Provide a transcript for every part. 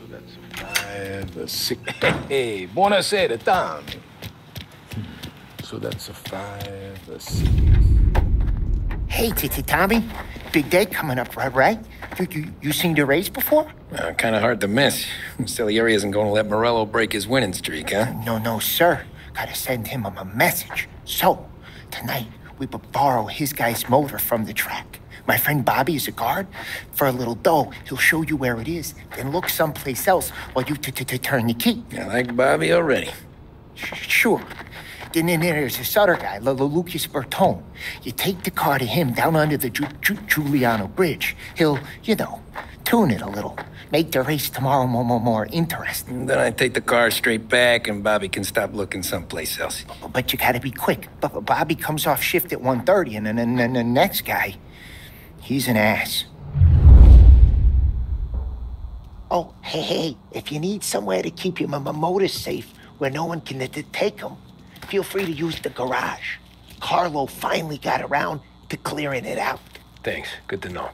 that's a 5, a 6. Hey, buonasera, Tom. So that's a 5, a 6. Hey, Tommy. Big day coming up, right? You seen the race before? Kind of hard to miss. Salieri isn't going to let Morello break his winning streak, huh? No, sir. Gotta send him a message. So, tonight, we borrow his guy's motor from the track. My friend Bobby is a guard. For a little dough, he'll show you where it is, then look someplace else while you turn the key. I like Bobby already. Sure. Then there's this other guy, Lucas Bertone. You take the car to him down under the Giuliano Bridge. He'll, tune it a little. Make the race tomorrow more interesting. Then I take the car straight back and Bobby can stop looking someplace else. But you gotta be quick. Bobby comes off shift at 1:30, and then the next guy, he's an ass. Oh, hey, if you need somewhere to keep your motor safe where no one can take them, feel free to use the garage. Carlo finally got around to clearing it out. Thanks. Good to know.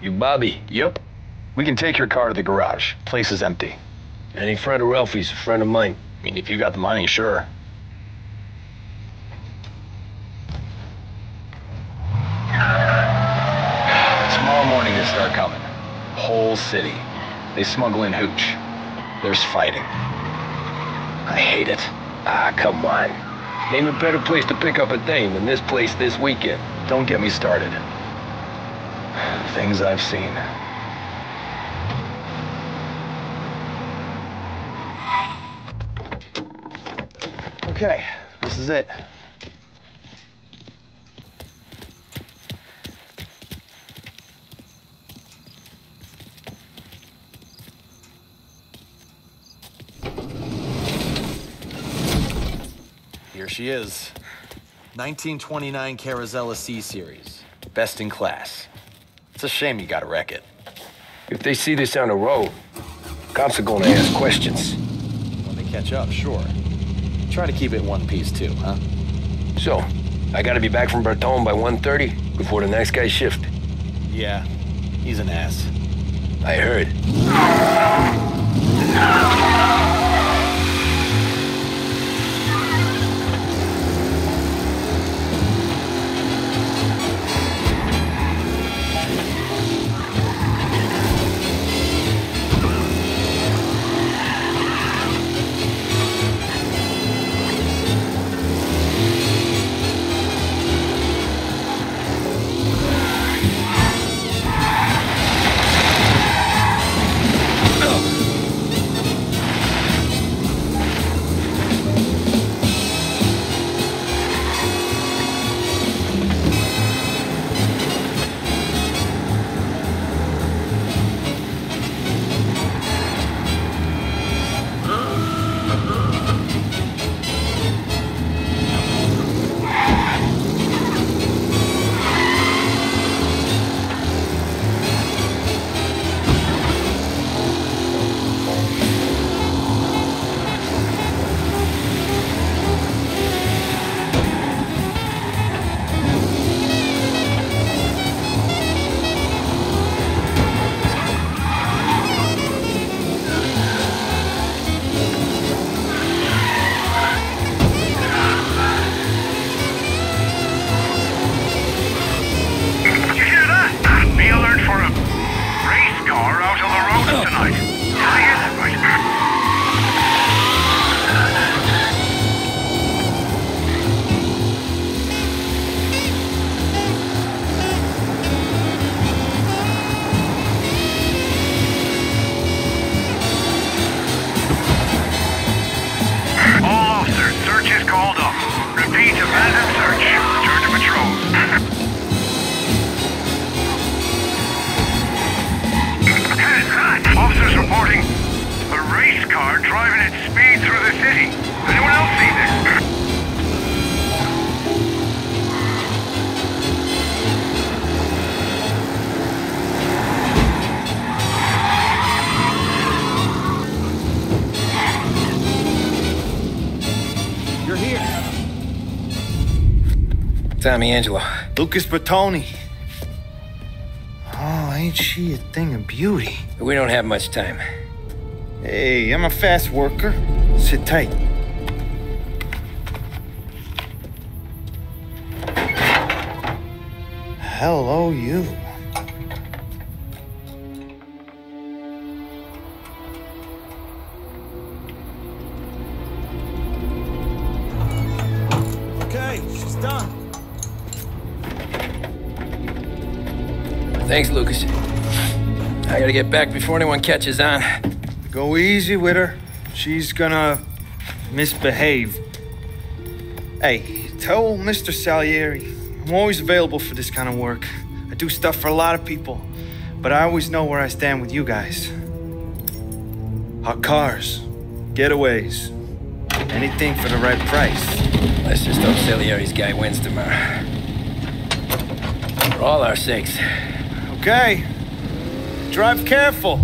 You Bobby? Yep. We can take your car to the garage. Place is empty. Any friend of Ralphie's, a friend of mine. I mean, if you got the money, sure. Tomorrow morning they start coming. Whole city. They smuggle in hooch. There's fighting. I hate it. Ah, come on. Name a better place to pick up a dame than this place this weekend. Don't get me started. Things I've seen. Okay, this is it. Here she is. 1929 Carazella C-Series. Best in class. It's a shame you gotta wreck it. If they see this on the road, cops are gonna ask questions. When they catch up, sure. Try to keep it one piece too, huh? So, I gotta be back from Bertone by 1:30 before the next guy's shift. Yeah, he's an ass. I heard. Tommy Angelo. Lucas Bertoni. Oh, ain't she a thing of beauty? We don't have much time. Hey, I'm a fast worker. Sit tight. Hello, you. Okay, she's done. Thanks, Lucas. I gotta get back before anyone catches on. Go easy with her. She's gonna misbehave. Hey, tell Mr. Salieri I'm always available for this kind of work. I do stuff for a lot of people, but I always know where I stand with you guys. Hot cars, getaways, anything for the right price. Let's just hope Salieri's guy wins tomorrow. For all our sakes. Okay. Drive careful.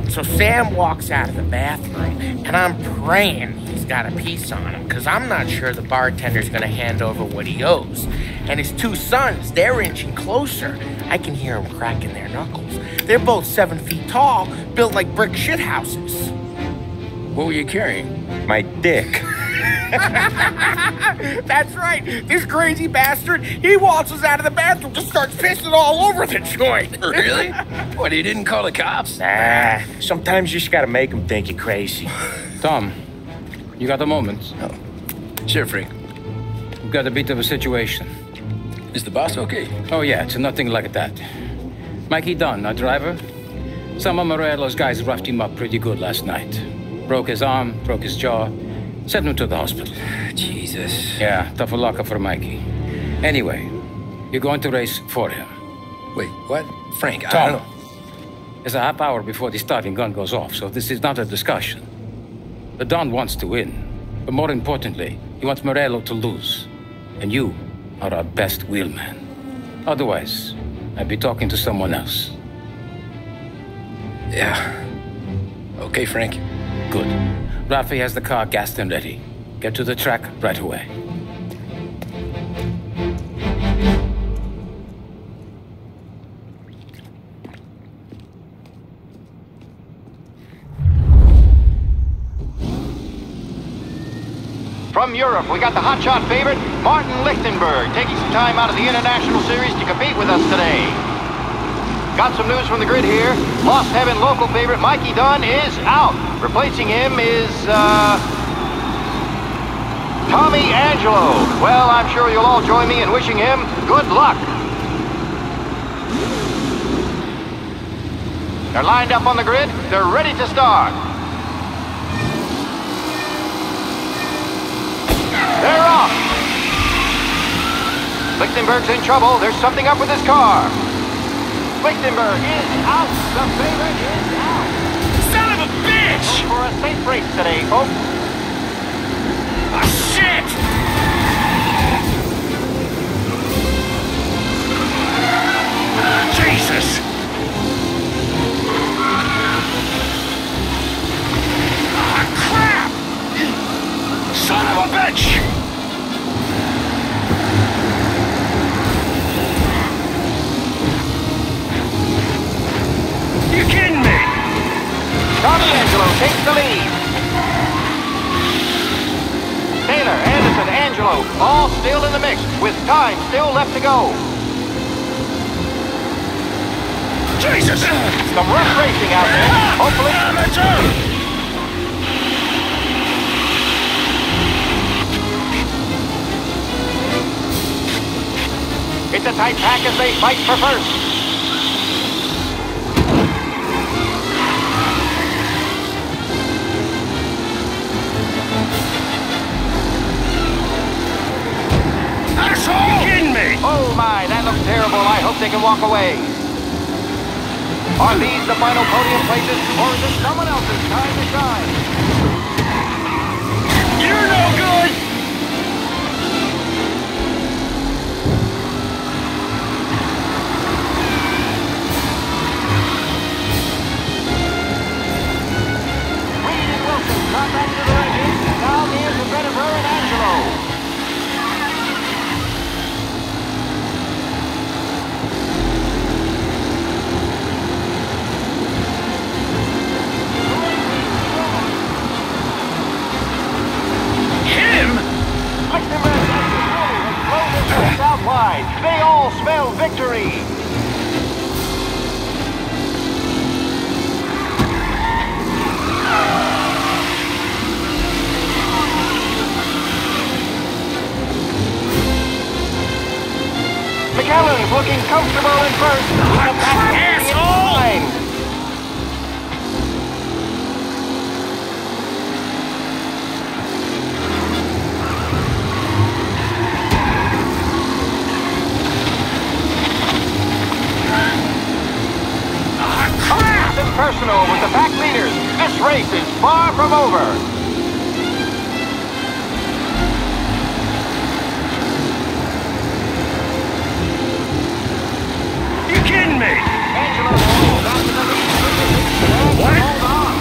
So Sam walks out of the bathroom, and I'm praying he's got a piece on him, because I'm not sure the bartender's going to hand over what he owes. And his two sons, they're inching closer. I can hear them cracking their knuckles. They're both 7 feet tall, built like brick shithouses. What were you carrying? My dick. That's right. This crazy bastard, he waltzes out of the bathroom, just starts pissing all over the joint. Really? What, he didn't call the cops? Nah, sometimes you just gotta make him think you're crazy. Tom, you got a moment? Oh. Sure, Frank. We've got a bit of a situation. Is the boss okay? Oh, yeah, it's nothing like that. Mikey Dunn, our driver. Some of Morello's guys roughed him up pretty good last night. Broke his arm, broke his jaw, sent him to the hospital. Jesus. Yeah, tough luck for Mikey. Anyway, you're going to race for him. Wait, what? Frank, I Tom, don't know. it's a half hour before the starting gun goes off, so this is not a discussion. The Don wants to win, but more importantly, he wants Morello to lose. And you are our best wheelman. Otherwise, I'd be talking to someone else. Yeah. Okay, Frank. Good. Rafi has the car gassed and ready. Get to the track right away. From Europe, we got the hotshot favorite, Martin Lichtenberg, taking some time out of the International Series to compete with us today. Got some news from the grid here. Lost Heaven local favorite Mikey Dunn is out. Replacing him is, Tommy Angelo. Well, I'm sure you'll all join me in wishing him good luck. They're lined up on the grid. They're ready to start. They're off. Lichtenberg's in trouble. There's something up with his car. Lichtenberg is out. The favorite is out. Son of a bitch! Hope for a safe race today, folks. Ah, shit! Jesus! Ah, crap! Son of a bitch! You kidding me? Tommy Angelo takes the lead. Taylor, Anderson, Angelo, all still in the mix, with time still left to go. Jesus! Some rough racing out there. Hopefully... It's a tight pack as they fight for first. Asshole! You kidding me? Oh my, that looks terrible. I hope they can walk away. Are these the final podium places, or is it someone else's time to shine? You're no good! Reed and Wilson got back to the races. Now here's the Bennifer and Angelo. Out wide. They all smell victory. McAllen's looking comfortable in first. Asshole! Personal with the pack leaders. This race is far from over. You kidding me? Angelo back to the lead. What? Hold on.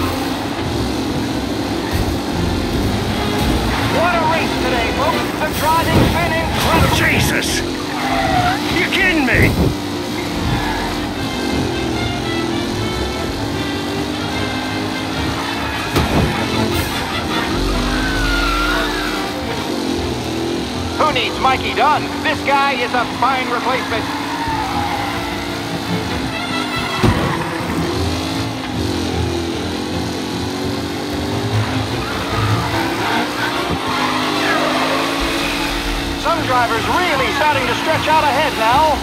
What a race today, folks. The driving's been incredible. Jesus! You kidding me? Here's Mikey Dunn. This guy is a fine replacement. Some drivers really starting to stretch out ahead now.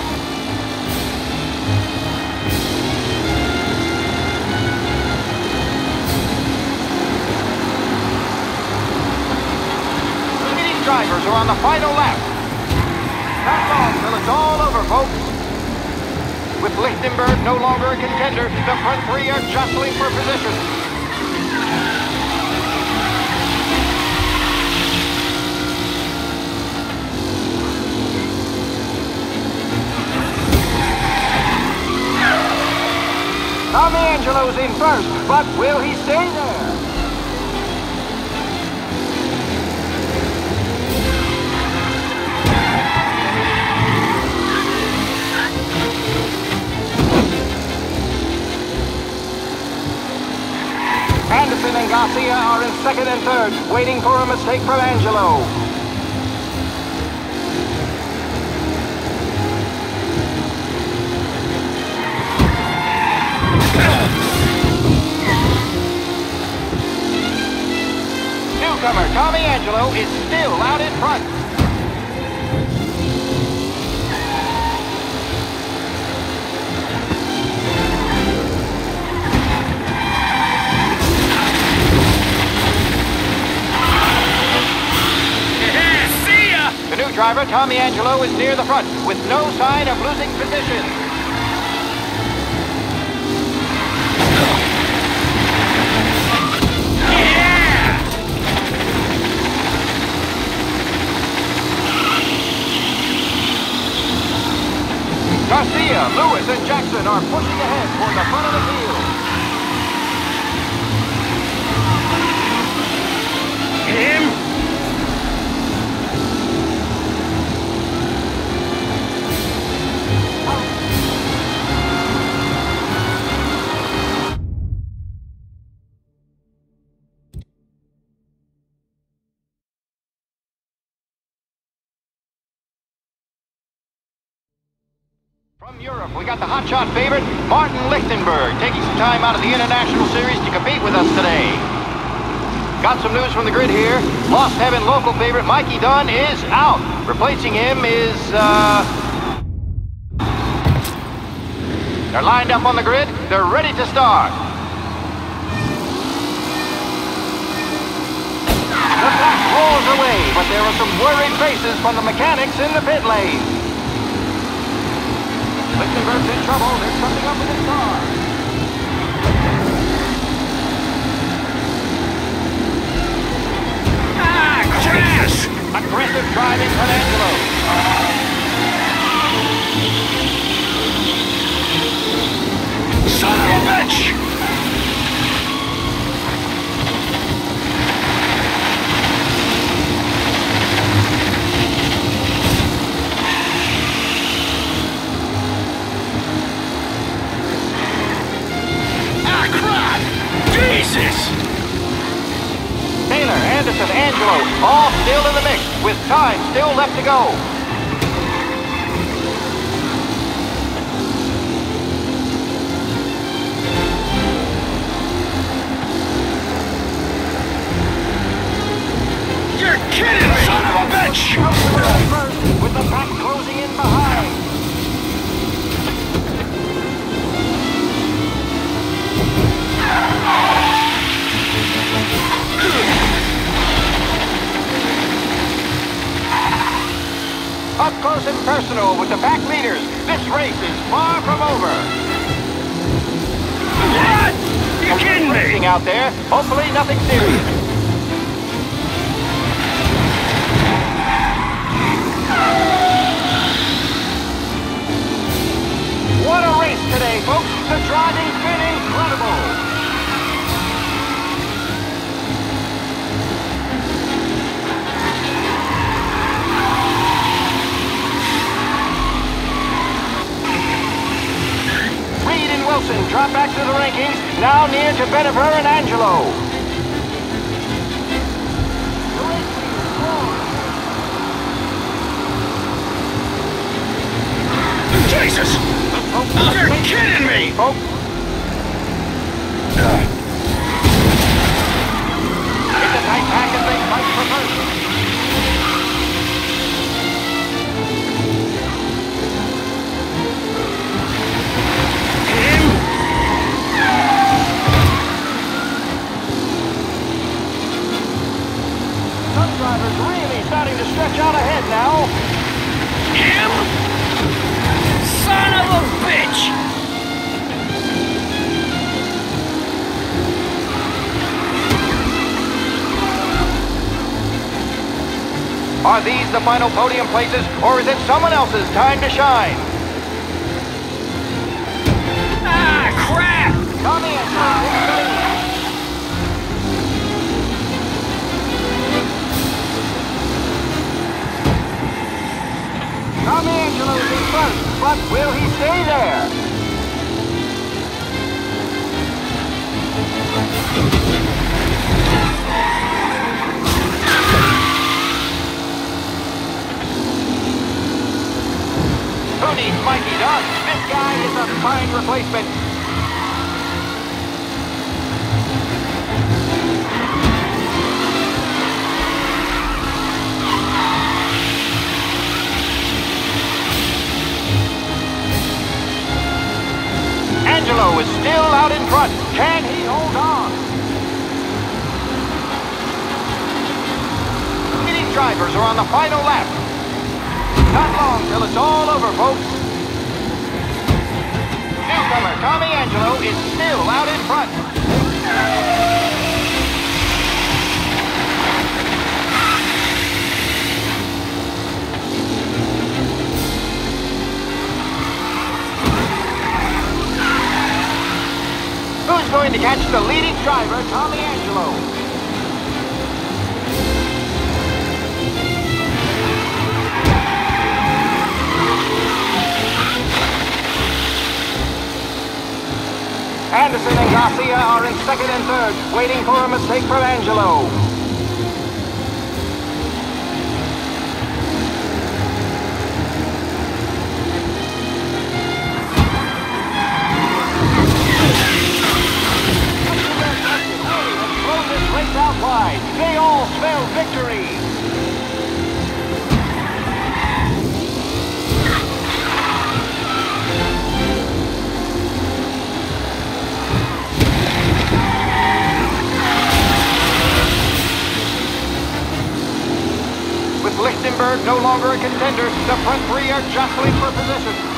These drivers are on the final lap. Not long till it's all over, folks. With Lichtenberg no longer a contender, the front three are jostling for position. Tommy Angelo's in first, but will he stay there? Anderson and Garcia are in second and third, waiting for a mistake from Angelo. Newcomer Tommy Angelo is still out in front. See ya! The new driver, Tommy Angelo, is near the front with no sign of losing position. Garcia, Lewis, and Jackson are pushing ahead toward the front of the field. Him? From Europe, we got the hotshot favorite, Martin Lichtenberg, taking some time out of the International Series to compete with us today. Got some news from the grid here. Lost Heaven local favorite Mikey Dunn is out. Replacing him is, They're lined up on the grid. They're ready to start. The pack rolls away, but there are some worried faces from the mechanics in the pit lane. Lichtenberg's in trouble. There's something up with his car. Ah, crash! Aggressive driving from Angelo. Son of a bitch! Jesus! Taylor, Anderson, Angelo, all still in the mix, with time still left to go. You're kidding me! Son of a bitch! With the pack closing in behind. Up close and personal with the pack leaders. This race is far from over. What? You kidding me? Racing out there. Hopefully nothing serious. What a race today, folks. The driving's been incredible. Wilson drop back to the rankings, now near to Benifer and Angelo. Jesus! You're kidding me! Folks, it's a tight pack as they fight for first. Some drivers really starting to stretch out ahead now. Him? Son of a bitch! Are these the final podium places, or is it someone else's time to shine? Ah, crap! Come in, Tommy Angelo's in front, but will he stay there? Who needs Mikey Dunn? This guy is a fine replacement. Angelo is still out in front. Can he hold on? Leading drivers are on the final lap. Not long till it's all over, folks. Newcomer Tommy Angelo is still out in front. Who's going to catch the leading driver, Tommy Angelo? Anderson and Garcia are in second and third, waiting for a mistake from Angelo. Throw this race out wide. They all spell victory. With Lichtenberg no longer a contender, the front three are jostling for position.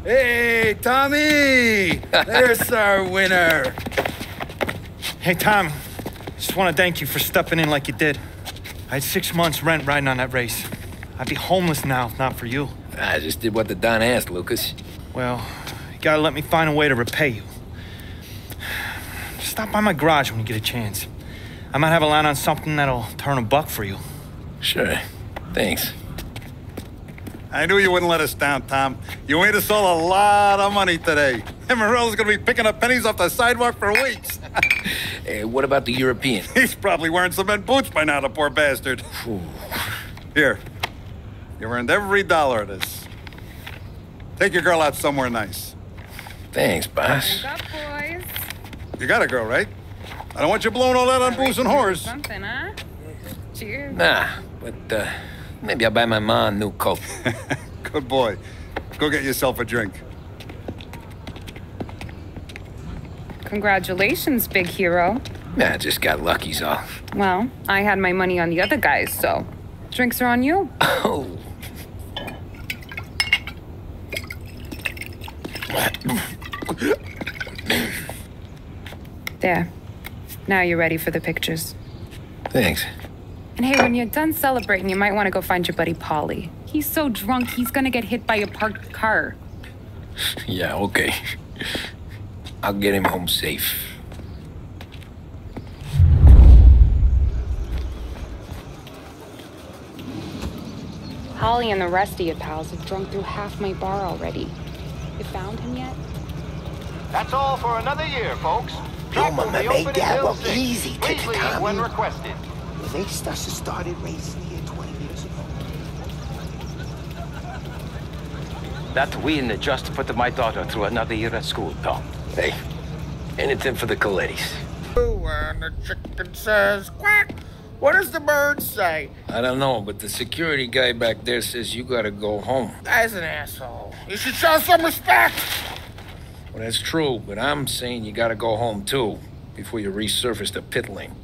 Hey, Tommy! There's our winner. Hey, Tommy. Just want to thank you for stepping in like you did. I had 6 months rent riding on that race. I'd be homeless now if not for you. I just did what the Don asked, Lucas. Well, you gotta let me find a way to repay you. Stop by my garage when you get a chance. I might have a line on something that'll turn $1 for you. Sure. Thanks. I knew you wouldn't let us down, Tom. You made us all a lot of money today. And Morello's gonna be picking up pennies off the sidewalk for weeks. Hey, what about the European? He's probably wearing cement boots by now, the poor bastard. Here. You've earned every dollar of this. Take your girl out somewhere nice. Thanance, boss. Wake up, boys. You got a girl, right? I don't want you blowing all that on booze and whores. Something, huh? Cheers. Nah, but maybe I'll buy my ma a new coat. Good boy. Go get yourself a drink. Congratulations, big hero. Nah, just got lucky's all. Well, I had my money on the other guys, so drinks are on you. Oh. There. Now you're ready for the pictures. Thanks. And hey, when you're done celebrating, you might want to go find your buddy Paulie. He's so drunk, he's gonna get hit by a parked car. Yeah, okay. I'll get him home safe. Holly and the rest of your pals have drunk through half my bar already. You found him yet? That's all for another year, folks. Yo, Track will mama, be make open that until look 6. easy. Please Take leave your time. when requested. They started racing here 20 years ago. That win just put my daughter through another year at school, Tom. Hey, anything for the Colettis. And the chicken says quack. What does the bird say? I don't know, but the security guy back there says you gotta go home. Guy's an asshole. You should show some respect. Well, that's true, but I'm saying you gotta go home too, before you resurface the pit lane.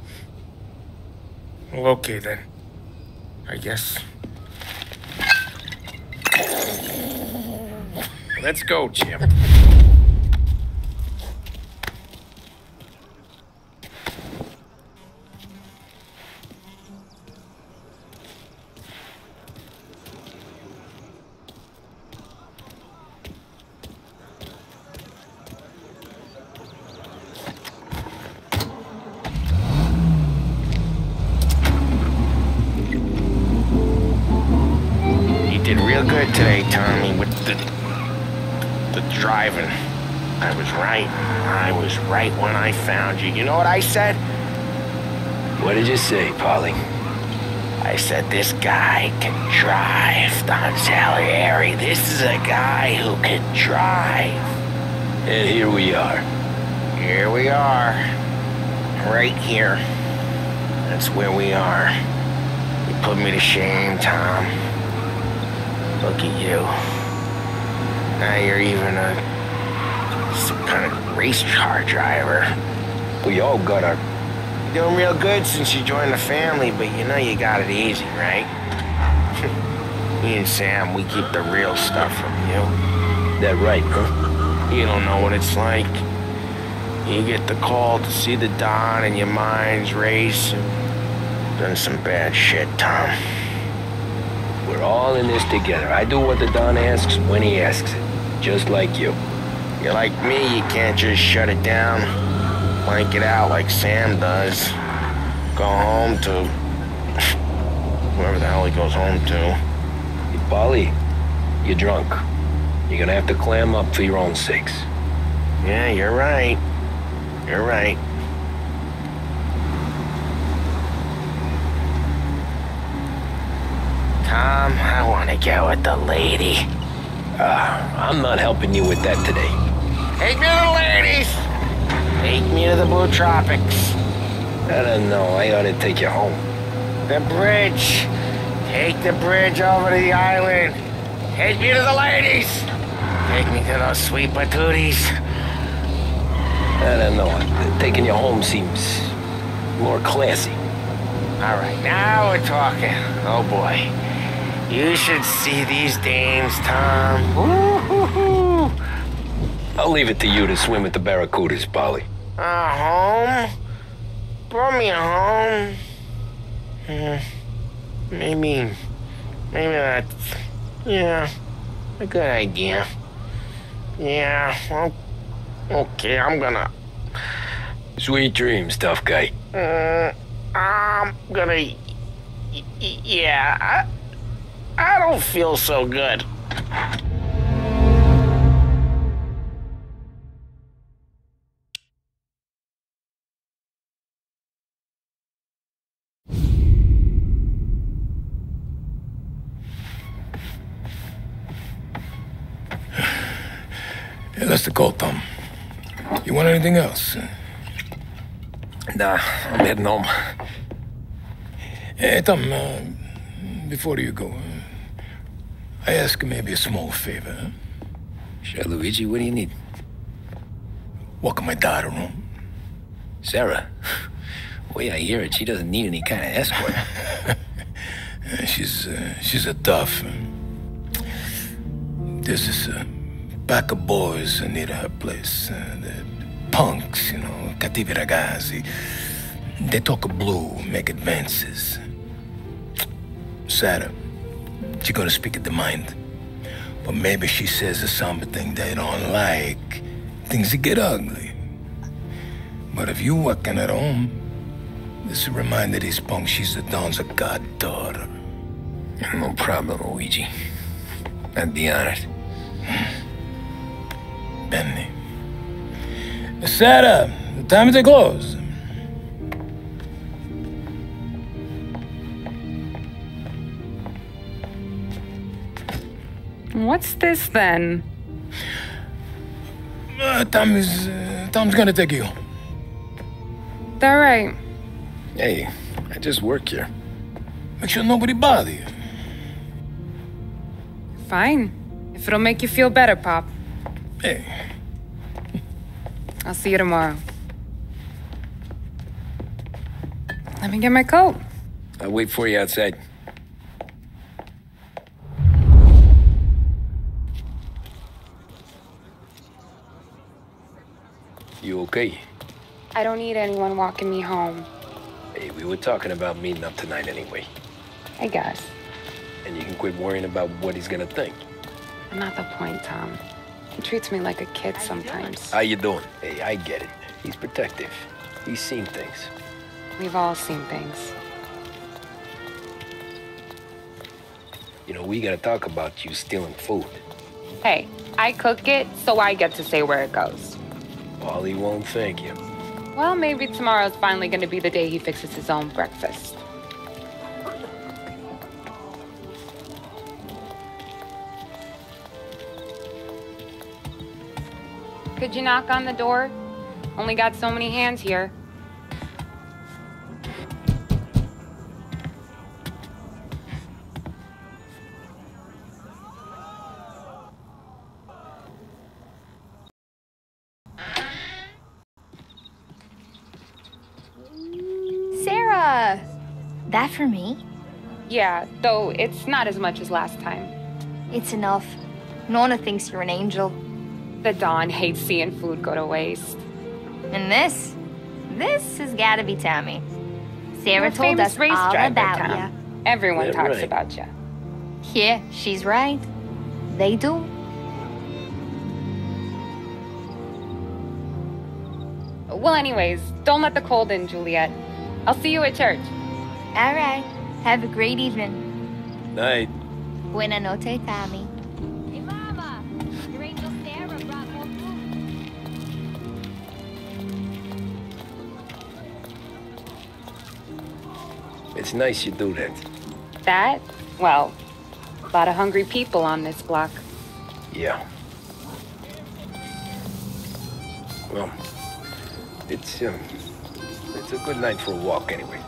Well, okay then. I guess. Let's go, Jim. You did real good today, Tommy, with the driving. I was right. I was right when I found you. You know what I said? What did you say, Polly? I said, this guy can drive, Don Salieri. This is a guy who can drive. And here we are. Here we are. Right here. That's where we are. You put me to shame, Tom. Look at you. Now you're even some kind of race car driver. We all got our... You're doing real good since you joined the family, but you know you got it easy, right? Me and Sam, we keep the real stuff from you. That right, huh? You don't know what it's like. You get the call to see the Don and your mind's race and done some bad shit, Tom. We're all in this together. I do what the Don asks when he asks it. Just like you. You're like me, you can't just shut it down, blank it out like Sam does. Go home to whoever the hell he goes home to. Hey, Polly, you're drunk. You're gonna have to clam up for your own sakes. Yeah, you're right. You're right. Tom, I want to get with the lady. I'm not helping you with that today. Take me to the ladies! Take me to the Blue Tropics. I don't know. I ought to take you home. The bridge. Take the bridge over to the island. Take me to the ladies. Take me to those sweet patooties. I don't know. Taking you home seems more classy. All right, now we're talking. Oh, boy. You should see these dames, Tom. Woo-hoo-hoo. I'll leave it to you to swim with the barracudas, Polly. Home? Brought me home. Maybe that's, yeah, a good idea. Yeah, well, okay, I'm gonna... Sweet dreams, tough guy. I'm gonna... Yeah, I don't feel so good. Yeah, that's the call, Tom. You want anything else? Nah, I'm heading home. Hey, Tom, before you go, I ask maybe a small favor. Huh? Sure, Luigi, what do you need? Walk my daughter home. Sarah? The way I hear it, she doesn't need any kind of escort. She's a tough. There's this pack of boys near her place. punks, cattivi ragazzi. They talk blue, make advances. Sarah, she gonna speak at the mind. But maybe she says something they don't like. Things get ugly. But if you working at home, this will remind these punks she's the Don's a goddaughter. No problem, Luigi. I'd be honored. Benny. Sarah, time to close. What's this then? Tom's gonna take you. All right. Hey, I just work here. Make sure nobody bother you. Fine. If it'll make you feel better, Pop. Hey. I'll see you tomorrow. Let me get my coat. I'll wait for you outside. You okay? I don't need anyone walking me home. Hey, we were talking about meeting up tonight anyway. I guess. And you can quit worrying about what he's gonna think. Not the point, Tom. He treats me like a kid sometimes. How you doing? Hey, I get it. He's protective. He's seen things. We've all seen things. We gotta talk about you stealing food. Hey, I cook it, so I get to say where it goes. Paulie won't thank you. Well, maybe tomorrow's finally gonna be the day he fixes his own breakfast. Could you knock on the door? Only got so many hands here. Sarah! That for me? Yeah, though it's not as much as last time. It's enough. Nona thinks you're an angel. The Don hates seeing food go to waste. And this has gotta be Tammy. Sarah You're told us race all driver, about Tom. ya. Everyone Yeah, talks right. about you. Yeah, she's right. They do. Well, anyways, don't let the cold in, Juliet. I'll see you at church. All right. Have a great evening. Night. Buena noche, Tammy. Hey, Mama! Your angel Sarah brought more food. It's nice you do that. That? Well, a lot of hungry people on this block. Yeah. Well, it's a good night for a walk anyway.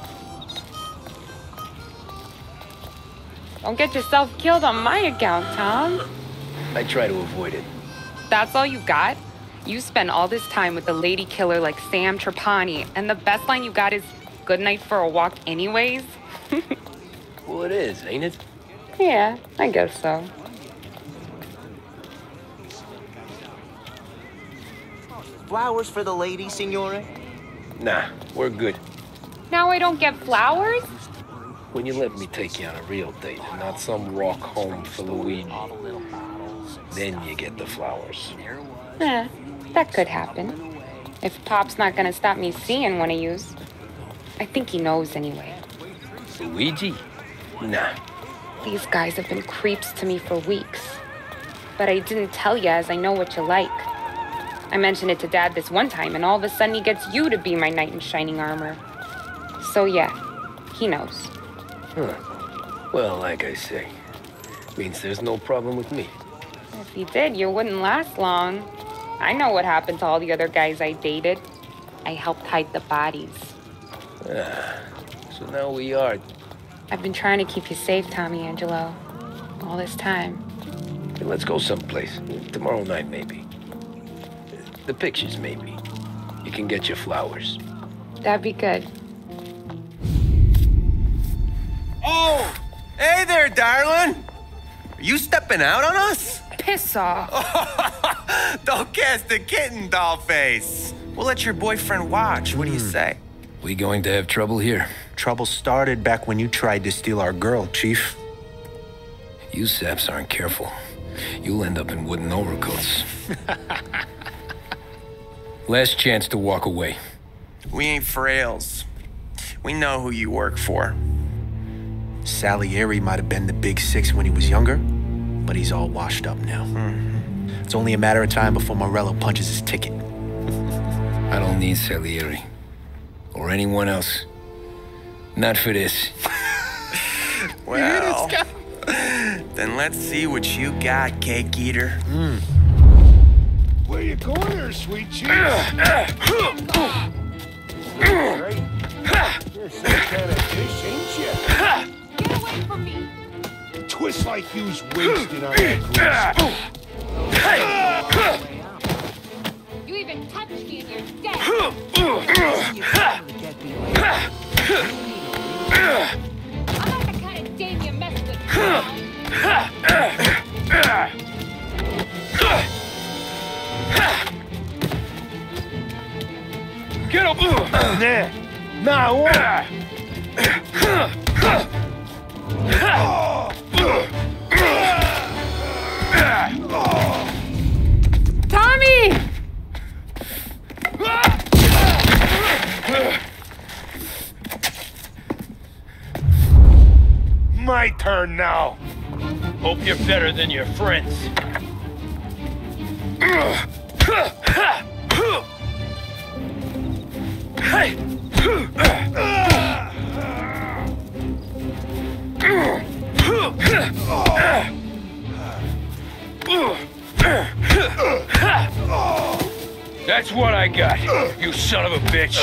Don't get yourself killed on my account, Tom. I try to avoid it. That's all you got? You spend all this time with a lady killer like Sam Trapani, and the best line you got is, "Good night for a walk anyways"? Well, it is, ain't it? Yeah, I guess so. Flowers for the lady, signore? Nah, we're good. Now I don't get flowers? When you let me take you on a real date and not some walk home for Luigi, then you get the flowers. That could happen. If Pop's not gonna stop me seeing one of yous. I think he knows anyway. Luigi? Nah. These guys have been creeps to me for weeks. But I didn't tell you as I know what you like. I mentioned it to Dad this one time, and all of a sudden he gets you to be my knight in shining armor. So yeah, he knows. Huh. Well, like I say, means there's no problem with me. If he did, you wouldn't last long. I know what happened to all the other guys I dated. I helped hide the bodies. So now we are. I've been trying to keep you safe, Tommy Angelo. All this time. Hey, let's go someplace. Tomorrow night, maybe. The pictures, maybe. You can get your flowers. That'd be good. Oh! Hey there, darling! Are you stepping out on us? Piss off. Don't cast a kitten, doll face. We'll let your boyfriend watch. What do you say? We going to have trouble here? Trouble started back when you tried to steal our girl, Chief. You saps aren't careful. You'll end up in wooden overcoats. Last chance to walk away. We ain't frails. We know who you work for. Salieri might have been the big six when he was younger, but he's all washed up now. It's only a matter of time before Morello punches his ticket. I don't need Salieri. Or anyone else. Not for this. Well, then let's see what you got, cake eater. Where you going there, sweet cheese? You're some kind of fish, ain't you? Get away from me! Twist like you's wasted on that grease. You even touch me and you're dead! I'm not the kind of dame you mess with. Get up! Now what? Tommy! My turn now. Hope you're better than your friends. That's what I got, you son of a bitch.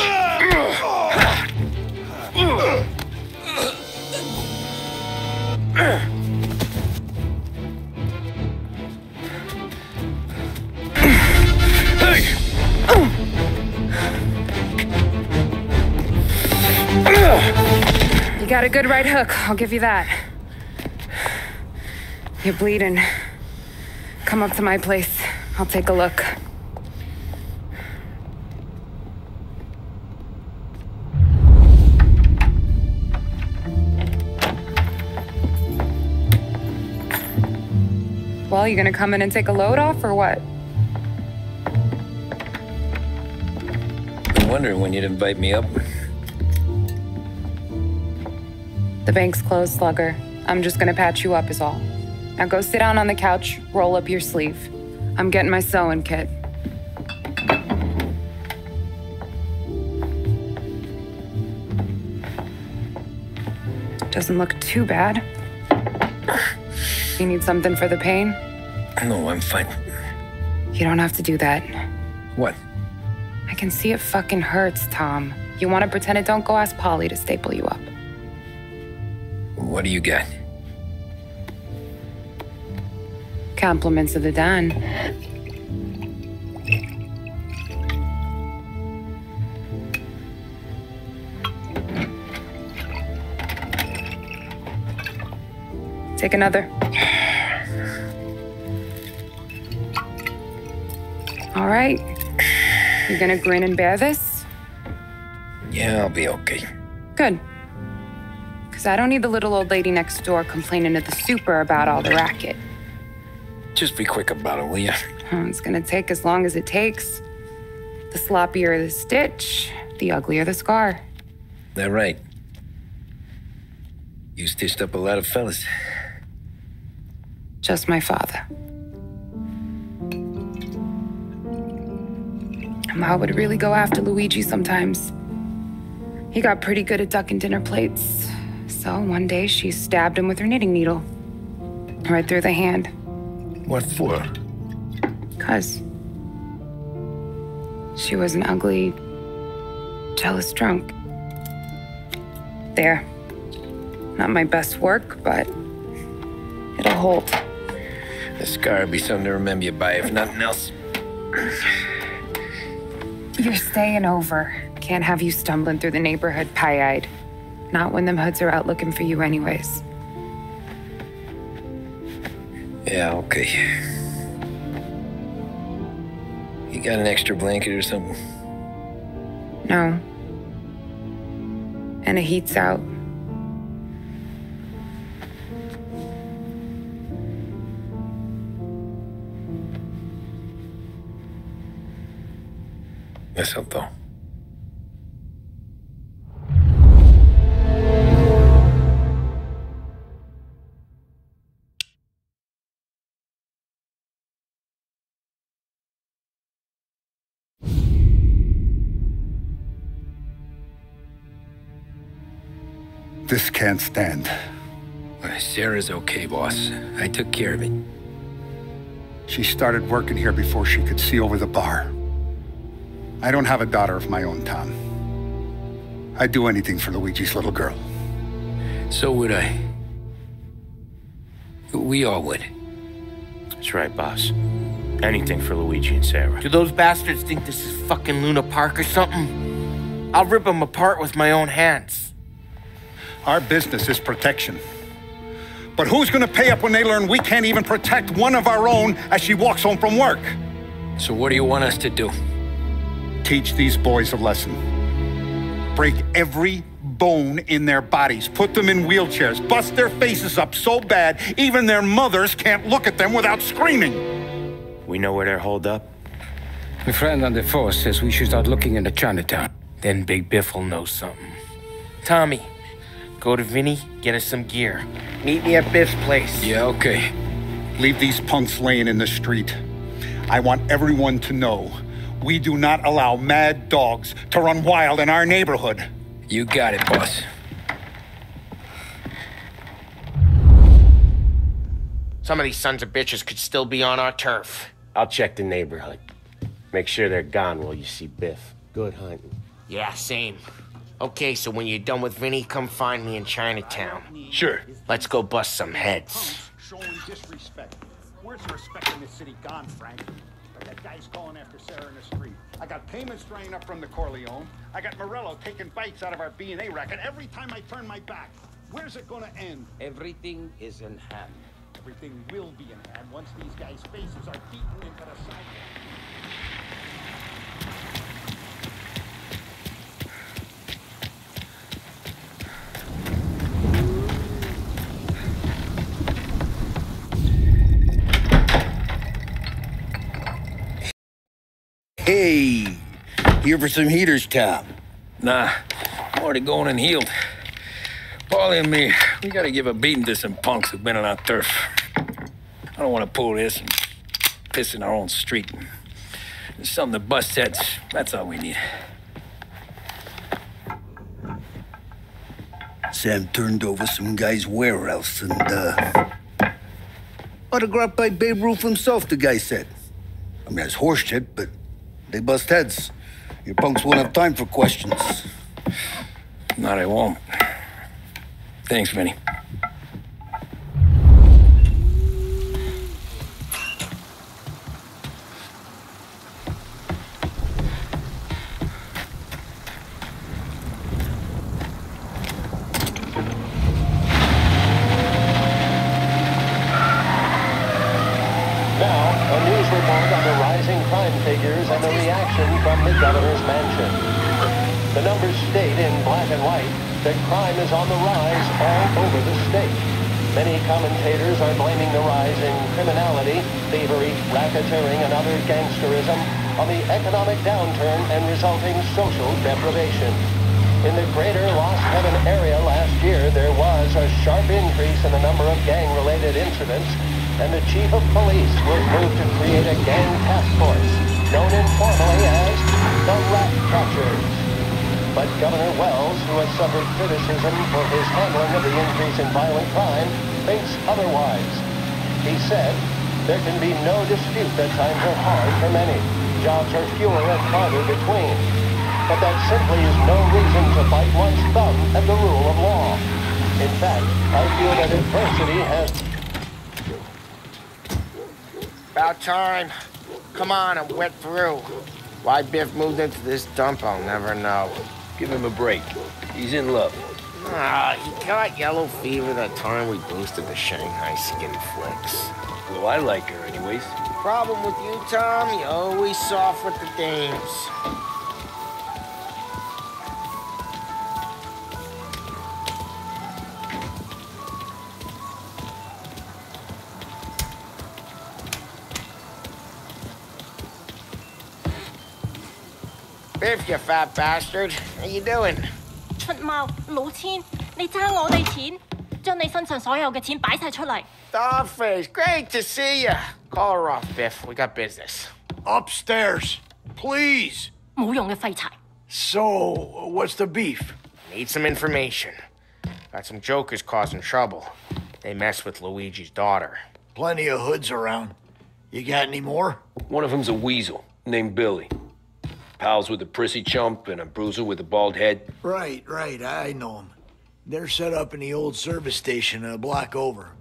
You got a good right hook, I'll give you that. You're bleeding. Come up to my place. I'll take a look. Well, you gonna come in and take a load off, or what? Been wondering when you'd invite me up. The bank's closed, Slugger. I'm just gonna patch you up is all. Now go sit down on the couch, roll up your sleeve. I'm getting my sewing kit. Doesn't look too bad. You need something for the pain? No, I'm fine. You don't have to do that. What? I can see it fucking hurts, Tom. You want to pretend it don't? Go ask Polly to staple you up. What do you got? Compliments of the Don. Take another. All right. You gonna grin and bear this? Yeah, I'll be okay. Good. Because I don't need the little old lady next door complaining to the super about all the racket. Just be quick about it, will ya? It's gonna take as long as it takes. The sloppier the stitch, the uglier the scar. That right. You stitched up a lot of fellas. Just my father. Ma would really go after Luigi sometimes. He got pretty good at ducking dinner plates. So one day she stabbed him with her knitting needle. Right through the hand. What for? 'Cause she was an ugly, jealous drunk. There. Not my best work, but it'll hold. The scar will be something to remember you by, if nothing else. You're staying over. Can't have you stumbling through the neighborhood pie-eyed. Not when them hoods are out looking for you anyways. Yeah, okay. You got an extra blanket or something? No. And the heat's out. Yes, Alto. This can't stand. Sarah's okay, boss. I took care of it. She started working here before she could see over the bar. I don't have a daughter of my own, Tom. I'd do anything for Luigi's little girl. So would I. We all would. That's right, boss. Anything for Luigi and Sarah. Do those bastards think this is fucking Luna Park or something? I'll rip them apart with my own hands. Our business is protection. But who's gonna pay up when they learn we can't even protect one of our own as she walks home from work? So what do you want us to do? Teach these boys a lesson. Break every bone in their bodies. Put them in wheelchairs. Bust their faces up so bad, even their mothers can't look at them without screaming. We know where they're holed up? My friend on the force says we should start looking into Chinatown. Then Big Biff will know something. Tommy, go to Vinny, get us some gear. Meet me at Biff's place. Yeah, okay. Leave these punks laying in the street. I want everyone to know we do not allow mad dogs to run wild in our neighborhood. You got it, boss. Some of these sons of bitches could still be on our turf. I'll check the neighborhood. Make sure they're gone while you see Biff. Good hunting. Yeah, same. Okay, so when you're done with Vinny, come find me in Chinatown. Sure. Let's go bust some heads. Showing disrespect. Where's the respect in this city gone, Frank? I got guys calling after Sarah in the street. I got payments drying up from the Corleone. I got Morello taking bites out of our B&A racket every time I turn my back. Where's it gonna end? Everything is in hand. Everything will be in hand once these guys' faces are beaten into the sidewalk. Hey, here for some heaters, Tom? Nah, I'm already going and healed. Paulie and me, we gotta give a beating to some punks who've been on our turf. I don't want to pull this and piss in our own street. There's something to bust heads. That's all we need. Sam turned over some guy's warehouse and, autographed by Babe Ruth himself, the guy said. I mean, it's horse shit, but they bust heads. Your punks won't have time for questions. Not I won't. Thanks, Vinny. And the reaction from the governor's mansion. The numbers state in black and white that crime is on the rise all over the state. Many commentators are blaming the rise in criminality, thievery, racketeering, and other gangsterism on the economic downturn and resulting social deprivation. In the greater Lost Heaven area last year, there was a sharp increase in the number of gang-related incidents, and the chief of police was moved to create a gang task force, known informally as the Rat Catchers. But Governor Wells, who has suffered criticism for his handling of the increase in violent crime, thinks otherwise. He said, there can be no dispute that times are hard for many. Jobs are fewer and farther between. But that simply is no reason to bite one's thumb at the rule of law. In fact, I feel that adversity has... About time. Come on, I'm wet through. Why Biff moved into this dump, I'll never know. Give him a break. He's in love. Ah, he got yellow fever that time we boosted the Shanghai skin flicks. Well, I like her anyways. Problem with you, Tom, you always soft with the dames. Biff, you fat bastard. How you doing? 出貓老千，你爭我哋錢，將你身上所有嘅錢擺晒出嚟。Dollface, great to see you. Call her off, Biff. We got business. Upstairs, please. 冇用嘅廢柴。So, what's the beef? Need some information. Got some jokers causing trouble. They mess with Luigi's daughter. Plenty of hoods around. You got any more? One of them's a weasel named Billy. Pals with a prissy chump and a bruiser with a bald head. Right, I know them. They're set up in the old service station a block over.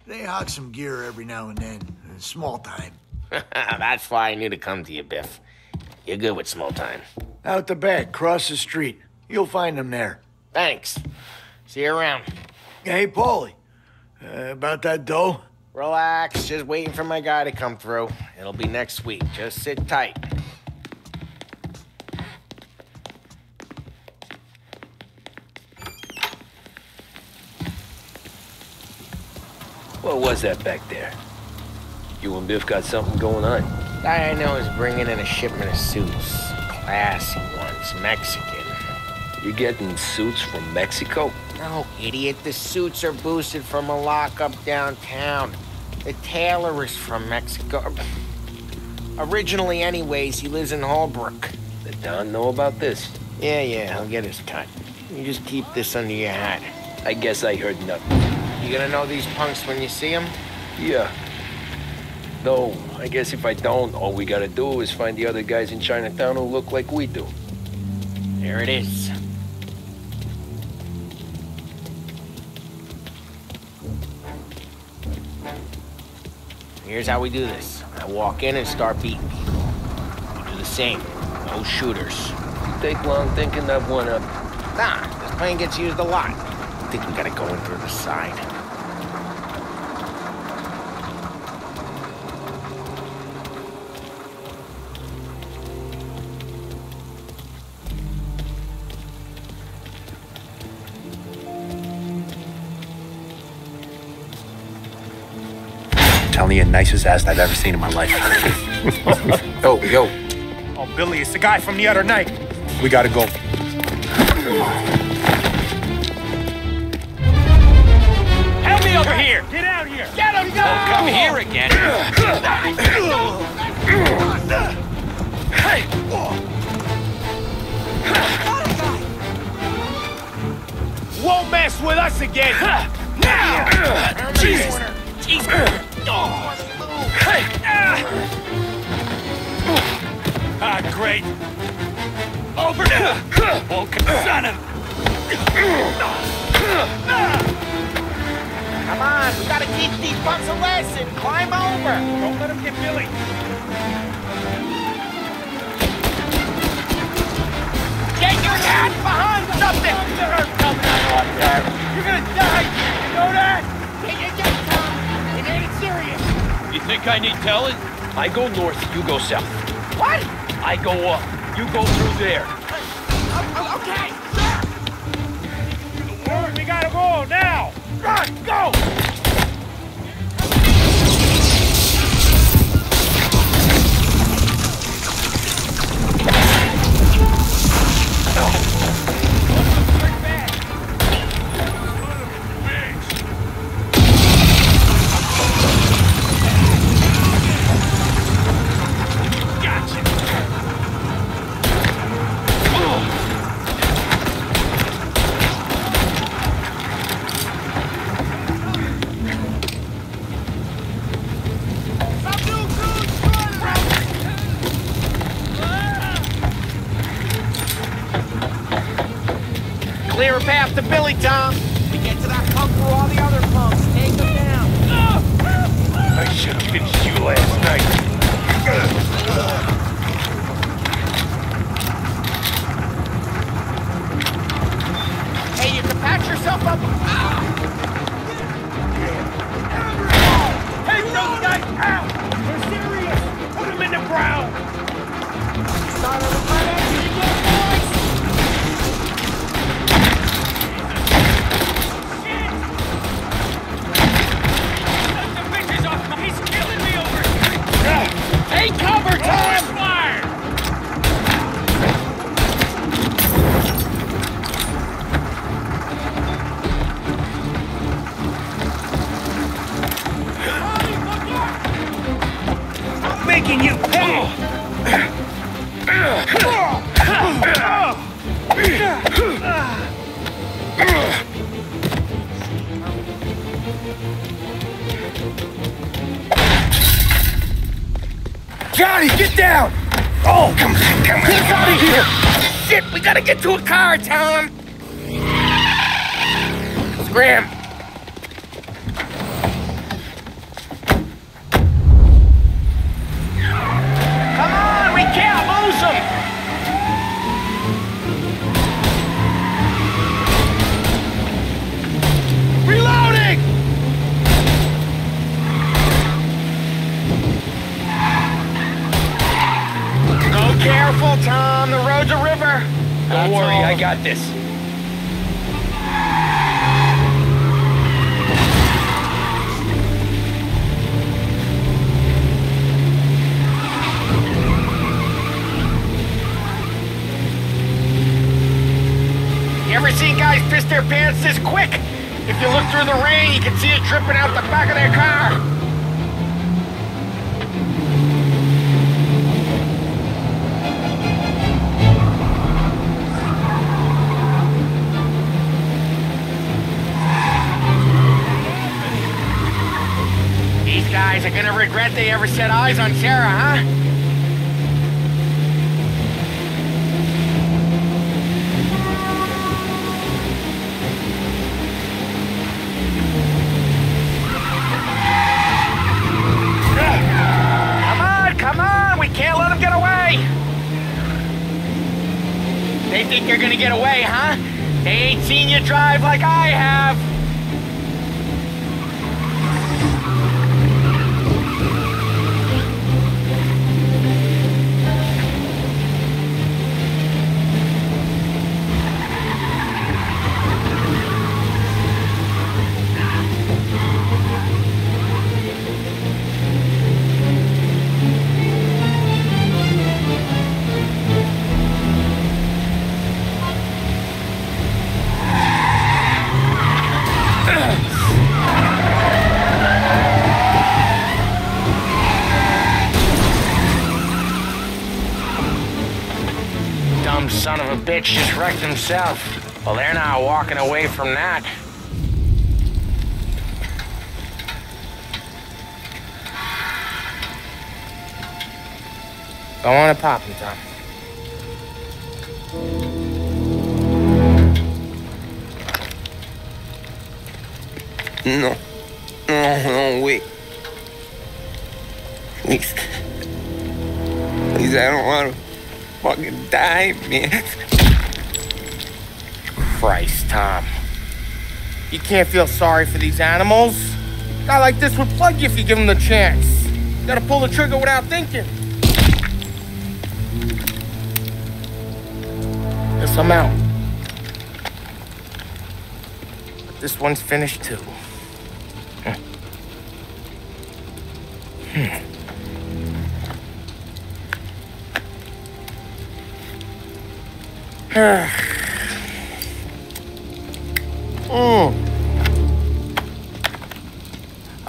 They hawk some gear every now and then. Small time. That's why I knew to come to you, Biff. You're good with small time. Out the back, cross the street. You'll find them there. Thanks. See you around. Hey, Paulie. About that dough? Relax. Just waiting for my guy to come through. It'll be next week. Just sit tight. What was that back there? You and Biff got something going on? Guy I know is bringing in a shipment of suits. Classy ones, Mexican. You getting suits from Mexico? No, idiot. The suits are boosted from a lockup downtown. The tailor is from Mexico. Originally, anyways, he lives in Holbrook. Did Don know about this? Yeah, he'll get his cut. You just keep this under your hat. I guess I heard nothing. You gonna know these punks when you see them? Yeah. Though, I guess if I don't, all we gotta do is find the other guys in Chinatown who look like we do. There it is. Here's how we do this. I walk in and start beating people. You do the same. No shooters. You take long thinking that one up. Nah, this plane gets used a lot. I think we gotta go in through the side. Telling you, nicest ass I've ever seen in my life. Yo. Oh, Billy, it's the guy from the other night. We gotta go. Help me over here! Get out here! Get him! Go! Don't come here again. Won't mess with us again! Now! Jesus! Ah, great! Over! Son of... Come on, we gotta teach these punks a lesson. Climb over. Don't let him get Billy. Get your hand behind something. You're gonna die. You know that? Get Tom. It ain't serious. You think I need telling? I go north, you go south. What? I go up, you go through there. Okay, sure. We gotta go now. Run, go! clear a path to Billy, Tom. We get to that pump through all the other pumps. Take them down. I should have finished you last night. Hey, you can patch yourself up. Hey, those guys out! They're serious! Put them in the ground! Start on the front edge again, boys! He's killing me over here! Take cover, Tom! Fire! Johnny, get down! Oh, come on. Get us out of here! Shit, we gotta get to a car, Tom! Scram! Come on, we can't lose him! Reloading! Oh, careful, Tom. The road's a river. Don't worry, I got this. You ever seen guys piss their pants this quick? If you look through the rain, you can see it dripping out the back of their car. These guys are gonna regret they ever set eyes on Sarah, huh? Come on, we can't let them get away! They think they're gonna get away, huh? They ain't seen you drive like I have! Dumb son of a bitch just wrecked himself. Well, they're not walking away from that. Go on and pop him, Tom. No, wait. Please. Please, I don't want to fucking die, man. Christ, Tom. You can't feel sorry for these animals. A guy like this would plug you if you give him the chance. You gotta pull the trigger without thinking. Guess I'm out. But this one's finished too.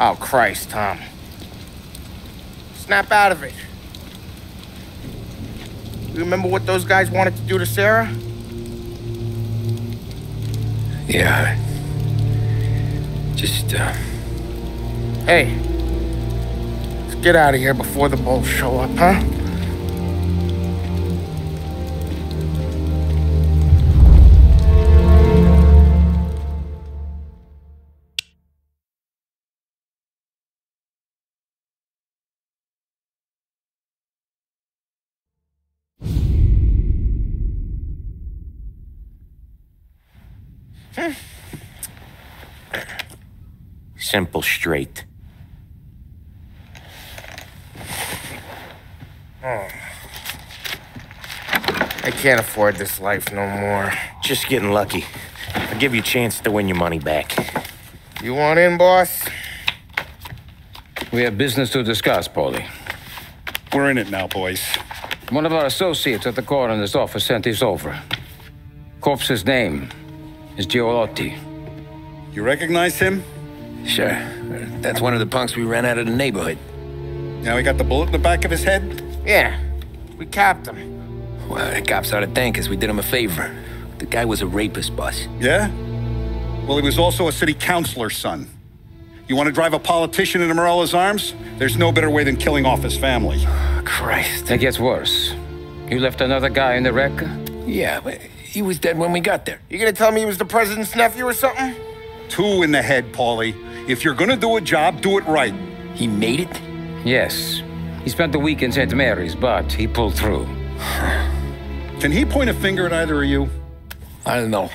Oh, Christ, Tom. Snap out of it. You remember what those guys wanted to do to Sarah? Yeah. Just, Hey. Let's get out of here before the bulls show up, huh? Simple, straight. I can't afford this life no more. Just getting lucky. I'll give you a chance to win your money back. You want in, boss? We have business to discuss, Paulie. We're in it now, boys. One of our associates at the coroner's office sent this over. Corpse's name is Giolotti. You recognize him? Sure. That's one of the punks we ran out of the neighborhood. Now he got the bullet in the back of his head? Yeah, we capped him. Well, the cops ought to thank us. We did him a favor. The guy was a rapist, boss. Yeah? Well, he was also a city councilor's son. You want to drive a politician into Morella's arms? There's no better way than killing off his family. Christ. It gets worse. You left another guy in the wreck? Yeah, but he was dead when we got there. You gonna tell me he was the president's nephew or something? 2 in the head, Paulie. If you're gonna do a job, do it right. He made it? Yes. He spent the week in St. Mary's, but he pulled through. Can he point a finger at either of you? I don't know.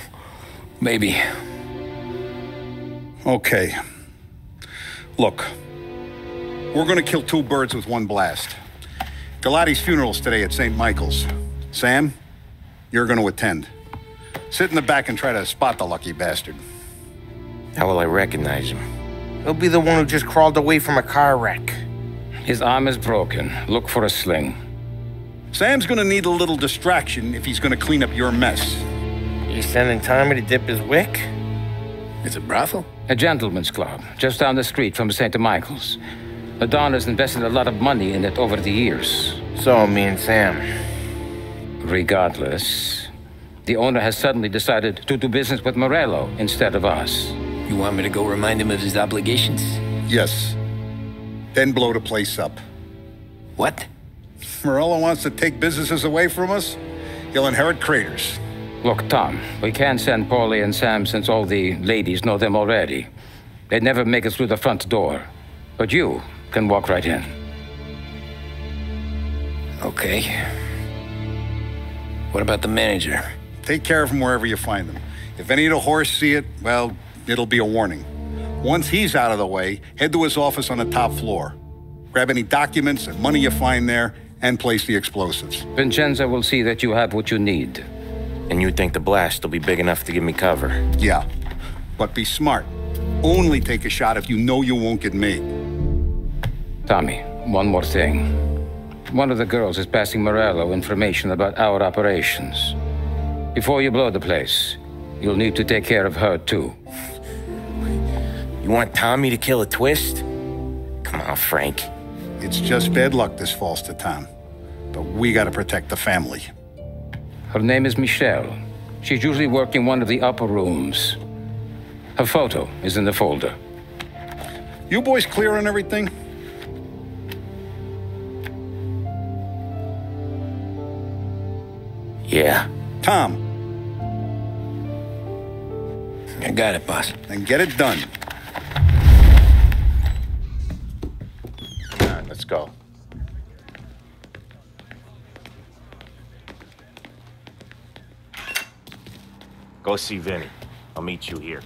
Maybe. Okay. Look, we're gonna kill 2 birds with 1 blast. Galati's funeral's today at St. Michael's. Sam, you're gonna attend. Sit in the back and try to spot the lucky bastard. How will I recognize him? He'll be the one who just crawled away from a car wreck. His arm is broken. Look for a sling. Sam's gonna need a little distraction if he's gonna clean up your mess. You sending Tommy to dip his wick? It's a brothel? A gentleman's club, just down the street from St. Michael's. The Don has invested a lot of money in it over the years. So, me and Sam. Regardless, the owner has suddenly decided to do business with Morello instead of us. You want me to go remind him of his obligations? Yes. Then blow the place up. What? Morello wants to take businesses away from us? He'll inherit craters. Look, Tom, we can't send Paulie and Sam since all the ladies know them already. They'd never make it through the front door. But you can walk right in. Okay. What about the manager? Take care of him wherever you find him. If any of the horse see it, well, it'll be a warning. Once he's out of the way, head to his office on the top floor. Grab any documents and money you find there, and place the explosives. Vincenzo will see that you have what you need. And you think the blast will be big enough to give me cover? Yeah, but be smart. Only take a shot if you know you won't get made. Tommy, one more thing. One of the girls is passing Morello information about our operations. Before you blow the place, you'll need to take care of her, too. You want Tommy to kill a twist? Come on, Frank. It's just bad luck this falls to Tom. But we gotta protect the family. Her name is Michelle. She's usually working one of the upper rooms. Her photo is in the folder. You boys clear on everything? Yeah. Tom. I got it, boss. Then get it done. All right, let's go. Go see Vinny. I'll meet you here.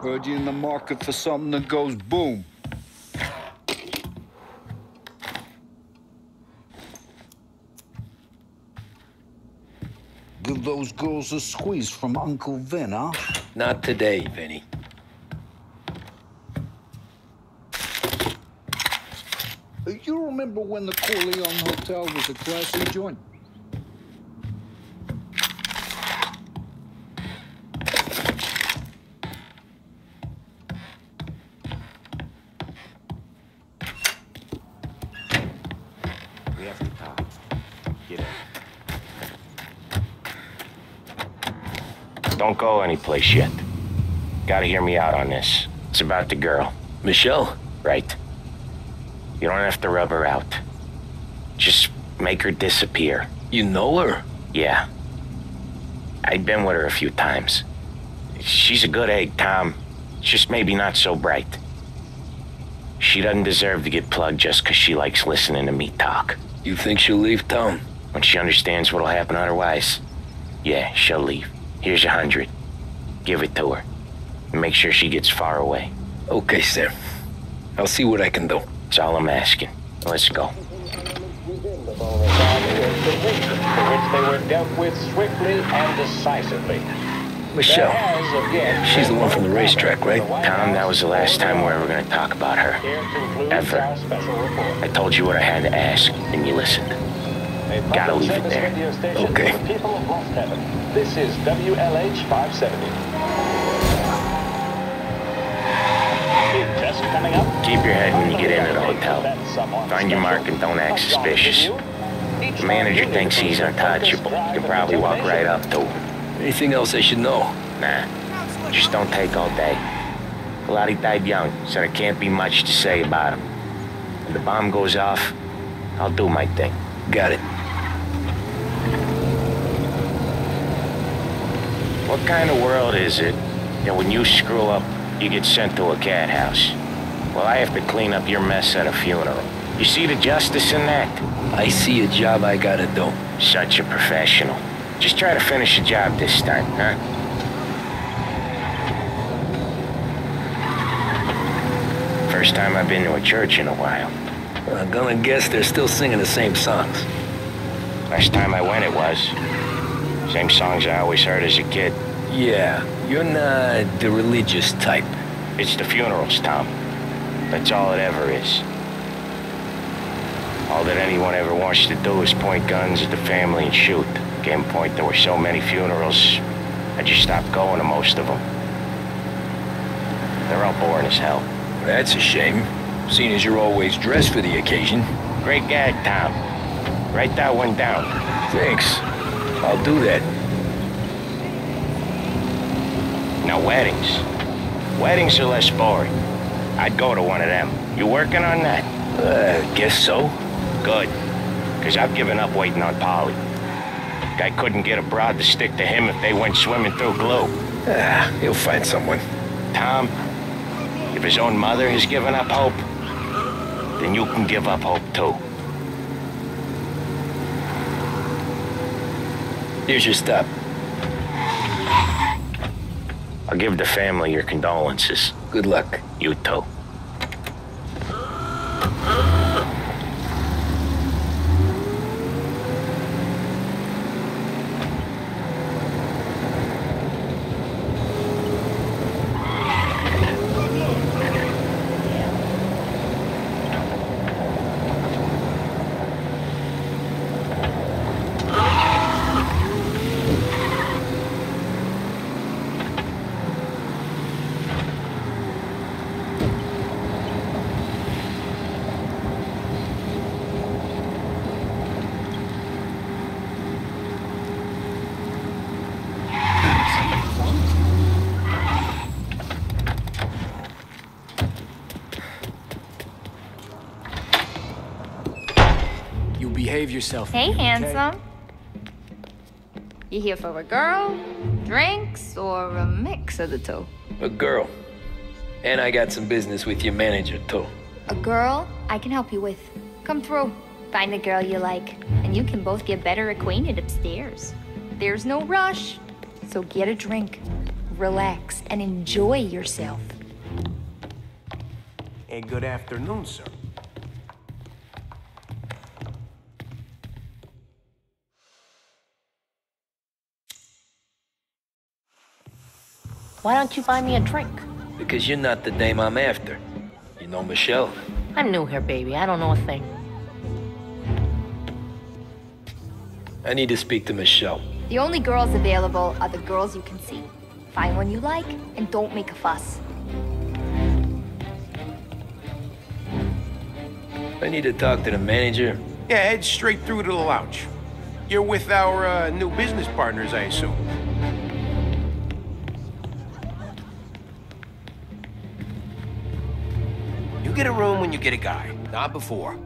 Heard you in the market for something that goes boom. Give those girls a squeeze from Uncle Vin, huh? Not today, Vinny. You remember when the Corleone Hotel was a classy joint? We have to talk. Get in. Don't go anyplace yet. Gotta hear me out on this. It's about the girl. Michelle? Right. You don't have to rub her out. Just make her disappear. You know her? Yeah. I've been with her a few times. She's a good egg, Tom. Just maybe not so bright. She doesn't deserve to get plugged just 'cause she likes listening to me talk. You think she'll leave town? When she understands what'll happen otherwise, yeah, she'll leave. Here's 100. Give it to her. And make sure she gets far away. Okay, sir. I'll see what I can do. That's all I'm asking. Let's go. For which they were dealt with swiftly and decisively. Michelle. She's the one from the racetrack, right? Tom, that was the last time we're ever going to talk about her. Ever. I told you what I had to ask, and you listened. Gotta leave it there. Okay. People of Lost Heaven. This is WLH 570. Big test coming up. Keep your head when you get into the hotel. Find your mark and don't act suspicious. The manager thinks he's untouchable. You can probably walk right up to him. Anything else I should know? Nah, just don't take all day. Galati died young, so there can't be much to say about him. When the bomb goes off, I'll do my thing. Got it. What kind of world is it that when you screw up, you get sent to a cat house? Well, I have to clean up your mess at a funeral. You see the justice in that? I see a job I gotta do. Such a professional. Just try to finish the job this time, huh? First time I've been to a church in a while. I'm gonna guess they're still singing the same songs. Last time I went, it was. Same songs I always heard as a kid. Yeah, you're not the religious type. It's the funerals, Tom. That's all it ever is. All that anyone ever wants to do is point guns at the family and shoot. Game point, there were so many funerals, I just stopped going to most of them. They're all boring as hell. That's a shame, seeing as you're always dressed for the occasion. Great gag, Tom. Write that one down. Thanks. I'll do that. Now, weddings. Weddings are less boring. I'd go to one of them. You working on that? Guess so. Good. Because I've given up waiting on Polly. Guy couldn't get a broad to stick to him if they went swimming through glue. He'll find someone. Tom, if his own mother has given up hope, then you can give up hope too. Here's your stop. I'll give the family your condolences. Good luck. You too. Behave yourself. Hey, okay? handsome. You here for a girl, drinks, or a mix of the two? A girl. And I got some business with your manager, too. A girl I can help you with. Come through. Find the girl you like, and you can both get better acquainted upstairs. There's no rush, so get a drink, relax, and enjoy yourself. And good afternoon, sir. Why don't you buy me a drink? Because you're not the dame I'm after. You know Michelle? I'm new here, baby. I don't know a thing. I need to speak to Michelle. The only girls available are the girls you can see. Find one you like, and don't make a fuss. I need to talk to the manager. Yeah, head straight through to the lounge. You're with our new business partners, I assume. You get a room when you get a guy, not before.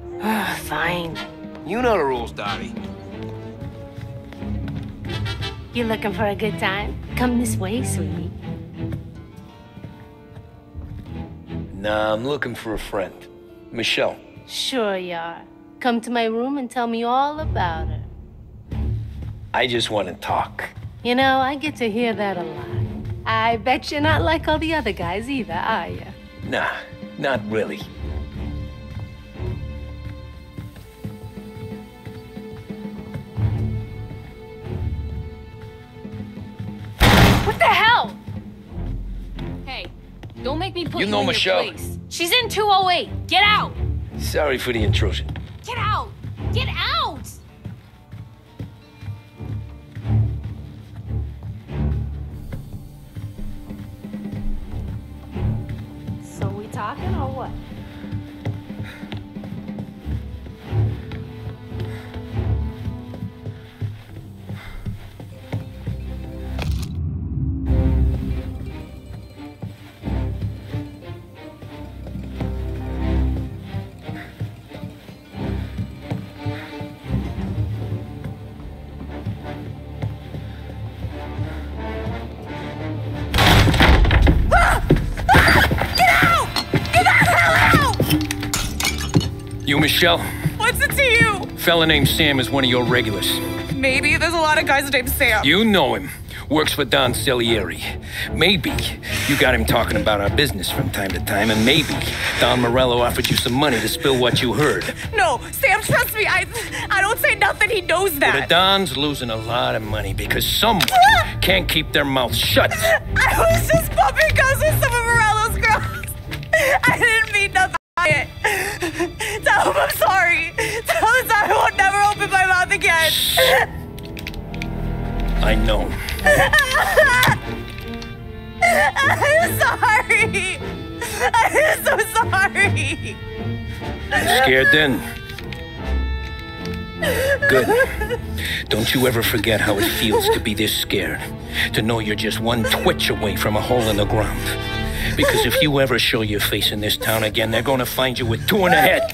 Fine. You know the rules, Dottie. You looking for a good time? Come this way, sweetie. Nah, I'm looking for a friend. Michelle. Sure you are. Come to my room and tell me all about her. I just want to talk. You know, I get to hear that a lot. I bet you're not like all the other guys either, are you? Nah, not really. What the hell? Hey, don't make me put You you know in Michelle. your place. She's in 208. Get out! Sorry for the intrusion. Get out! Get out! You know what? You, Michelle? What's it to you? Fella named Sam is one of your regulars. Maybe there's a lot of guys named Sam. You know him. Works for Don Salieri. Maybe you got him talking about our business from time to time, and maybe Don Morello offered you some money to spill what you heard. No, Sam, trust me. I don't say nothing. He knows that. Well, the Don's losing a lot of money because someone can't keep their mouth shut. I was just bumping guns with some of Morello's girls. I didn't mean nothing by it. Tell him I'm sorry. Tell him I won't never open my mouth again. I know. I'm sorry. I'm so sorry. You scared then? Good. Don't you ever forget how it feels to be this scared. To know you're just one twitch away from a hole in the ground. Because if you ever show your face in this town again, they're gonna find you with 2 in the head.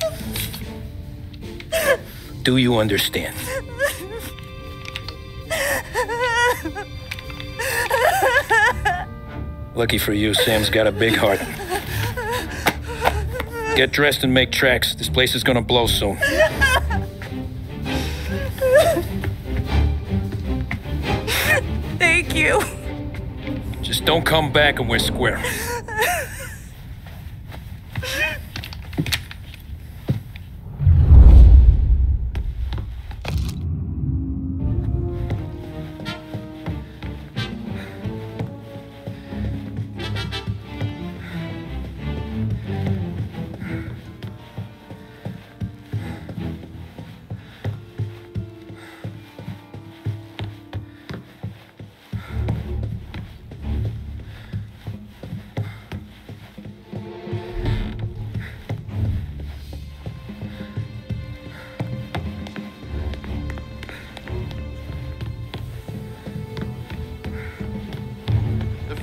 Do you understand? Lucky for you, Sam's got a big heart. Get dressed and make tracks. This place is gonna blow soon. Thank you. Just don't come back and we're square.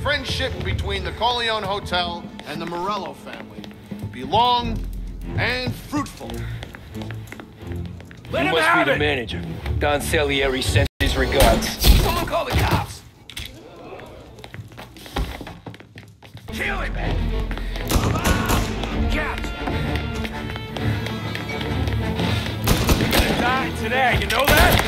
Friendship between the Corleone Hotel and the Morello family will be long and fruitful. You must be the manager. Don Salieri sent his regards. Someone call the cops. Kill him, man. Cops. You're gonna die today, you know that?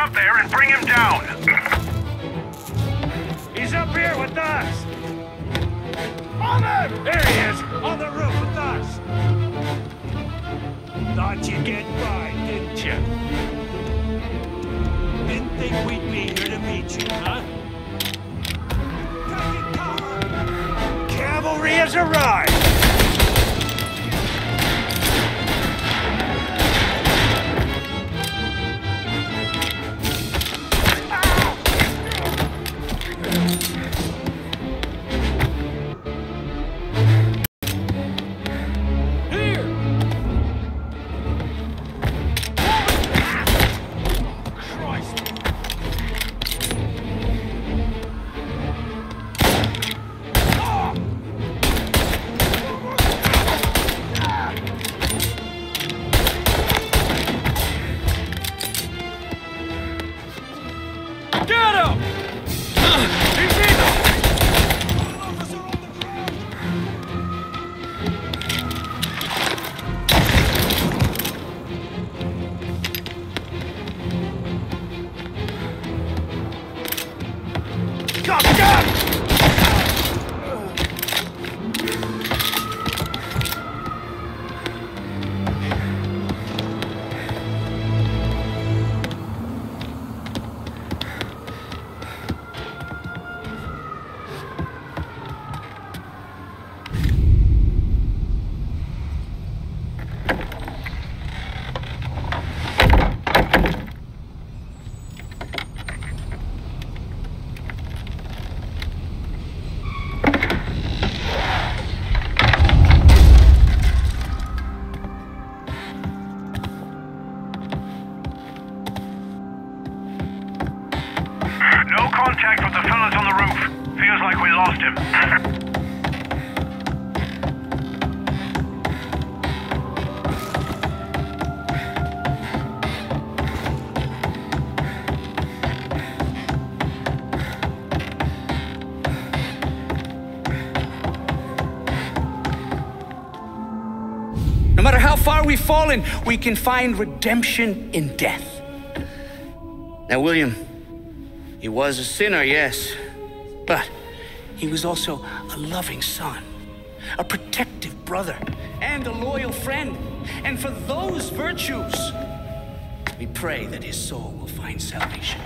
up there and bring him down. He's up here with us. On him! There he is, on the roof with us. Thought you'd get by, didn't you? Didn't think we'd be here to meet you, huh? Cavalry has arrived! Contact with the fellas on the roof. Feels like we lost him. No matter how far we've fallen, we can find redemption in death. Now, William, he was a sinner, yes, but he was also a loving son, a protective brother, and a loyal friend. And for those virtues, we pray that his soul will find salvation.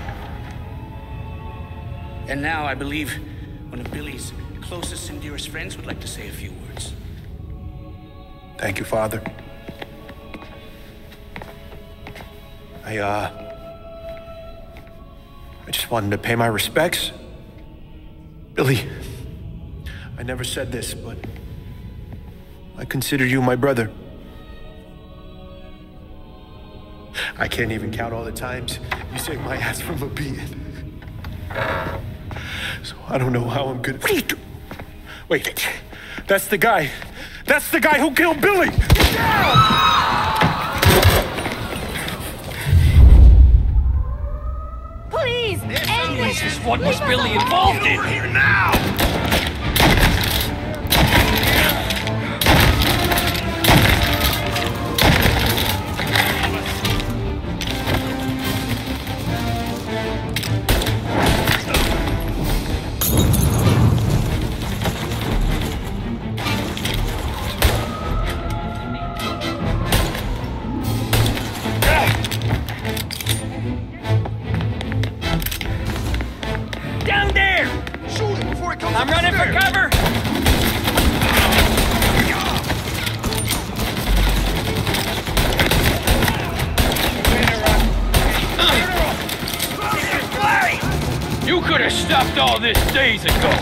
And now I believe one of Billy's closest and dearest friends would like to say a few words. Thank you, Father. I just wanted to pay my respects. Billy, I never said this, but I consider you my brother. I can't even count all the times you saved my ass from a beating. So I don't know how I'm gonna... What are you doing? Wait, that's the guy. That's the guy who killed Billy! Get down! Please, end this! Jesus, what was Billy involved in? Here now! I'm running for cover! You could have stopped all this days ago!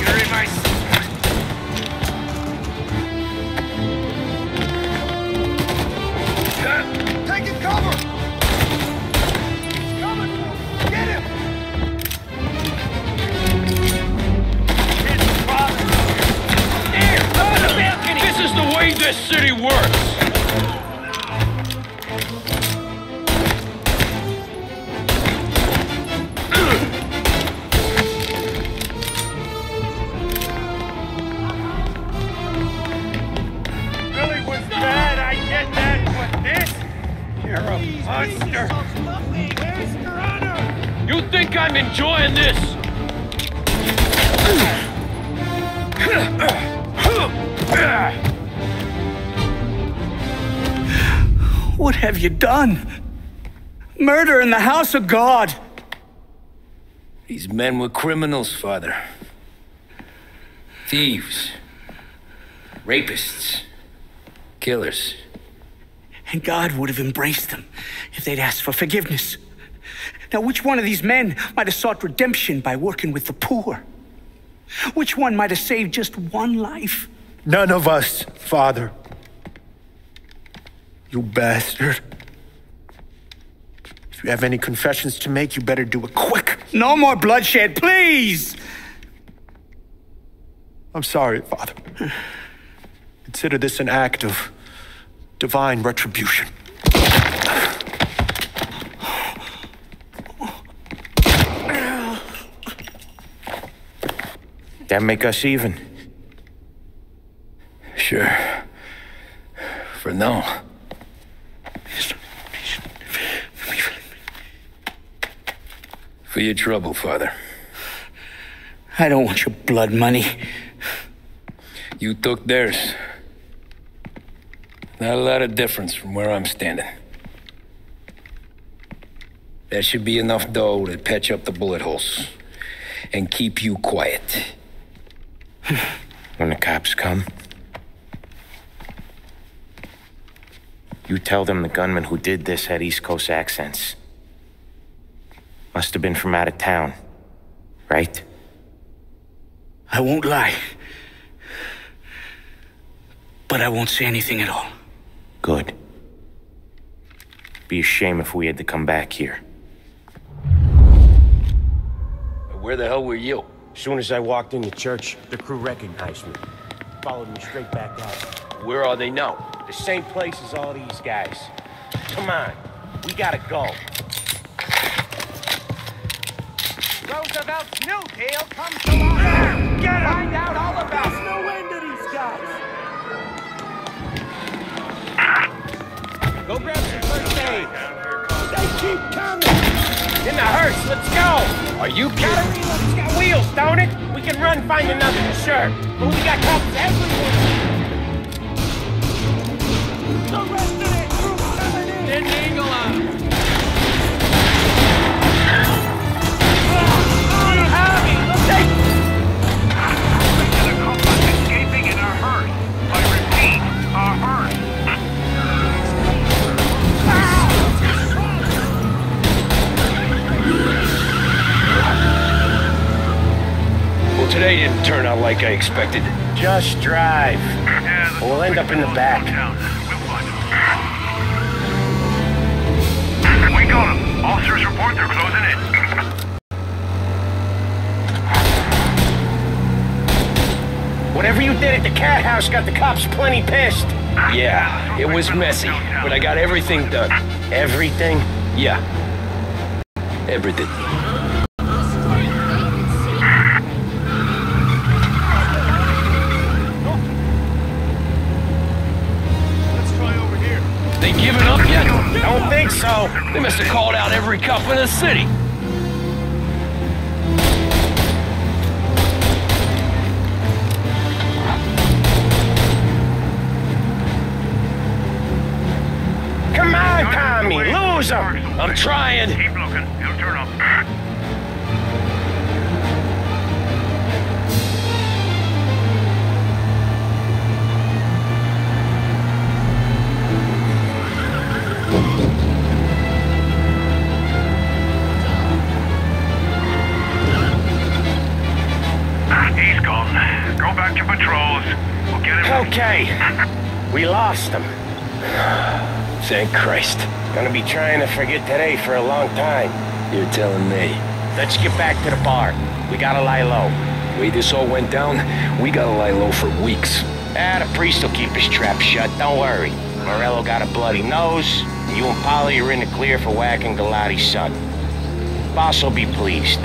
You're in my... Taking cover! Get him! This is the way this city works! Monster! Where's your honor? You think I'm enjoying this? What have you done? Murder in the house of God! These men were criminals, Father. Thieves. Rapists. Killers. And God would have embraced them if they'd asked for forgiveness. Now, which one of these men might have sought redemption by working with the poor? Which one might have saved just one life? None of us, Father. You bastard. If you have any confessions to make, you better do it quick. No more bloodshed, please! I'm sorry, Father. Consider this an act of divine retribution. That make us even? Sure. For now. For your trouble, Father. I don't want your blood money. You took theirs. Not a lot of difference from where I'm standing. That should be enough dough to patch up the bullet holes and keep you quiet. When the cops come, you tell them the gunman who did this had East Coast accents. Must have been from out of town, right? I won't lie. But I won't say anything at all. Good. Be a shame if we had to come back here. Where the hell were you? As soon as I walked in the church, the crew recognized me. Followed me straight back out. Where are they now? The same place as all these guys. Come on, we gotta go. Roosevelt's new deal comes to life. Get him! Find out all about it. There's no end to these guys. Go grab some first aid. They keep coming. In the hearse, let's go. Are you kidding? Gotta reload. It's got wheels, don't it? We can run, find another, sure. But we got cops everywhere. The rest of that group's coming in. Send the eagle out. Escaping in a hearse. I repeat, a hearse. Well, today didn't turn out like I expected. Just drive. We'll end up in the back. We got them. Officers report they're closing in. Whatever you did at the cat house got the cops plenty pissed. Yeah, it was messy, but I got everything done. Everything? Yeah. Everything. Let's try over here. They giving up yet? Don't think so. They must have called out every cop in the city. Come on, Tommy, lose him. I'm trying. Keep looking. He'll turn up. He's gone. Go back to patrols. We'll get him. Okay. We lost him. Thank Christ. Gonna be trying to forget today for a long time. You're telling me. Let's get back to the bar. We gotta lie low. The way this all went down, we gotta lie low for weeks. The priest will keep his trap shut, don't worry. Morello got a bloody nose, and you and Polly are in the clear for whacking Galati's son. Boss will be pleased.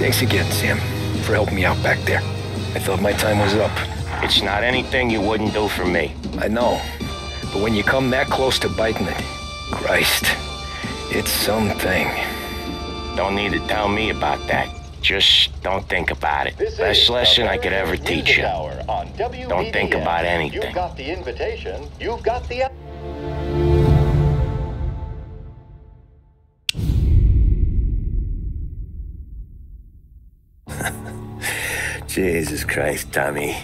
Thanks again, Sam, for helping me out back there. I thought my time was up. It's not anything you wouldn't do for me. I know. But when you come that close to biting it, Christ, it's something. Don't need to tell me about that. Just don't think about it. Best lesson I could ever teach you. Don't think about anything. You've got the invitation. You've got the... Jesus Christ, Tommy.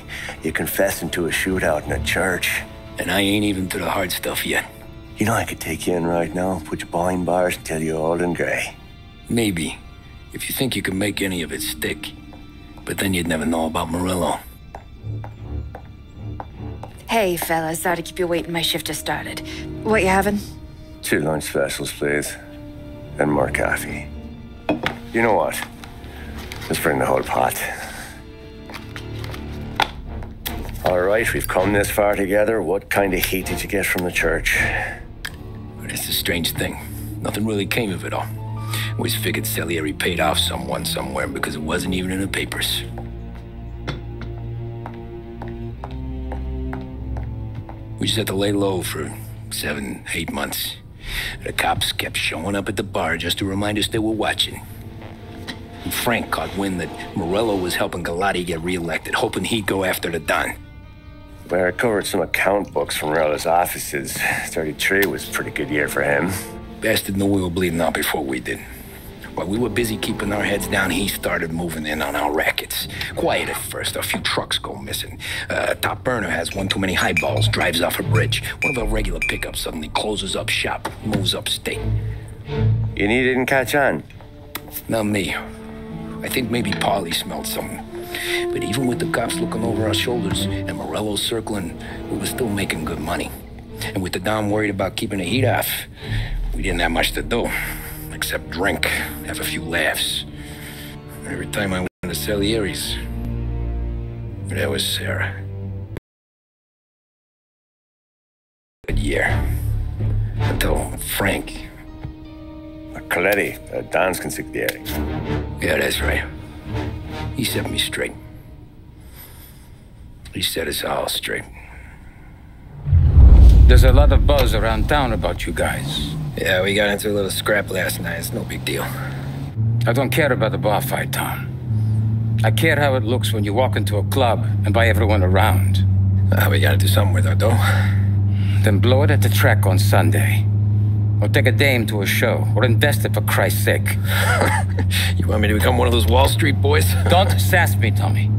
You're confessing to a shootout in a church. And I ain't even to the hard stuff yet. You know I could take you in right now, put you behind bars until you're old and grey. Maybe. If you think you can make any of it stick. But then you'd never know about Morello. Hey, fellas. Sorry to keep you waiting. My shift just started. What you having? 2 lunch specials, please. And more coffee. You know what? Let's bring the whole pot. All right, we've come this far together. What kind of heat did you get from the church? It's a strange thing. Nothing really came of it all. Always figured Salieri paid off someone somewhere because it wasn't even in the papers. We just had to lay low for 7, 8 months. The cops kept showing up at the bar just to remind us they were watching. And Frank caught wind that Morello was helping Galati get reelected, hoping he'd go after the Don. Well, I recovered some account books from Morello's offices. 33 was a pretty good year for him. Bastard knew we were bleeding out before we did. While we were busy keeping our heads down, he started moving in on our rackets. Quiet at first, a few trucks go missing. Top burner has one too many highballs, drives off a bridge. One of our regular pickups suddenly closes up shop, moves upstate. And he didn't catch on? Not me. I think maybe Paulie smelled something. But even with the cops looking over our shoulders and Morello circling, we were still making good money. And with the Don worried about keeping the heat off, we didn't have much to do. Except drink, have a few laughs. Every time I went to Salieri's, there was Sarah. Good year. Until Frank. Coletti, Don's consigliere. Yeah, that's right. He set me straight. He set us all straight. There's a lot of buzz around town about you guys. Yeah, we got into a little scrap last night. It's no big deal. I don't care about the bar fight, Tom. I care how it looks when you walk into a club and buy everyone around. We gotta do something with our dough. Then blow it at the track on Sunday. Or take a dame to a show. Or invest it for Christ's sake. You want me to become one of those Wall Street boys? Don't sass me, Tommy.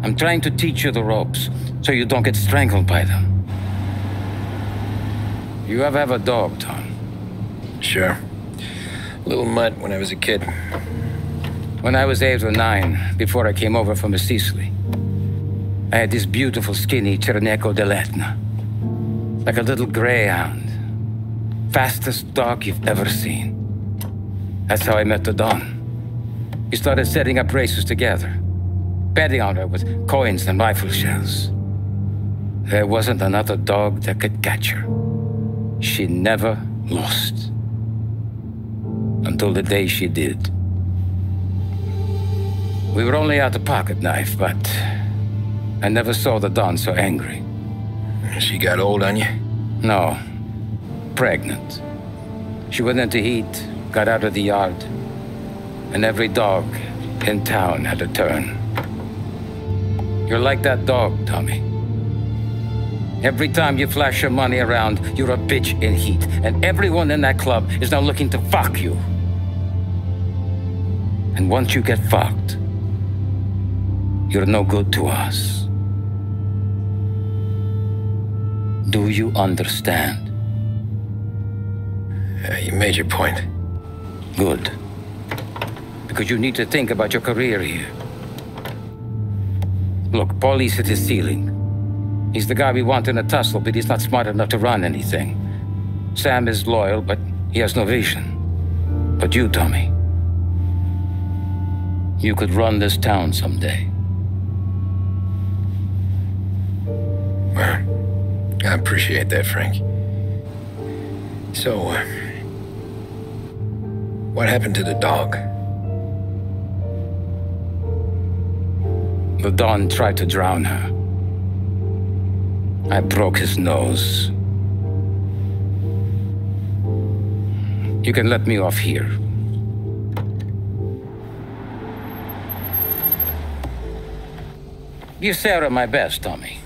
I'm trying to teach you the ropes so you don't get strangled by them. You ever have a dog, Tom? Sure. Little mutt when I was a kid. When I was 8 or 9, before I came over from Sicily, I had this beautiful skinny Cerneco dell'Etna. Like a little greyhound. Fastest dog you've ever seen. That's how I met the Don. We started setting up races together. Betting on her with coins and rifle shells. There wasn't another dog that could catch her. She never lost. Until the day she did. We were only out a pocket knife, but I never saw the Don so angry. She got old on you? No. Pregnant. She went into heat, got out of the yard, and every dog in town had a turn. You're like that dog, Tommy. Every time you flash your money around, you're a bitch in heat, and everyone in that club is now looking to fuck you. And once you get fucked, you're no good to us. Do you understand? You made your point. Good. Because you need to think about your career here. Look, Paulie's hit his ceiling. He's the guy we want in a tussle, but he's not smart enough to run anything. Sam is loyal, but he has no vision. But you, Tommy, you could run this town someday. Well, I appreciate that, Frank. So, what happened to the dog? The Don tried to drown her. I broke his nose. You can let me off here. Give Sarah my best, Tommy.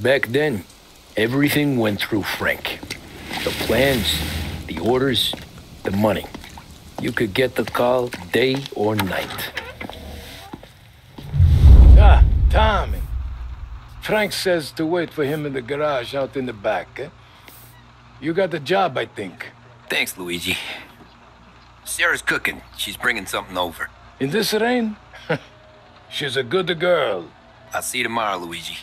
Back then, everything went through Frank. The plans, the orders, the money. You could get the call day or night. Ah, Tommy. Frank says to wait for him in the garage out in the back, eh? You got the job, I think. Thanks, Luigi. Sarah's cooking. She's bringing something over. In this rain? She's a good girl. I'll see you tomorrow, Luigi.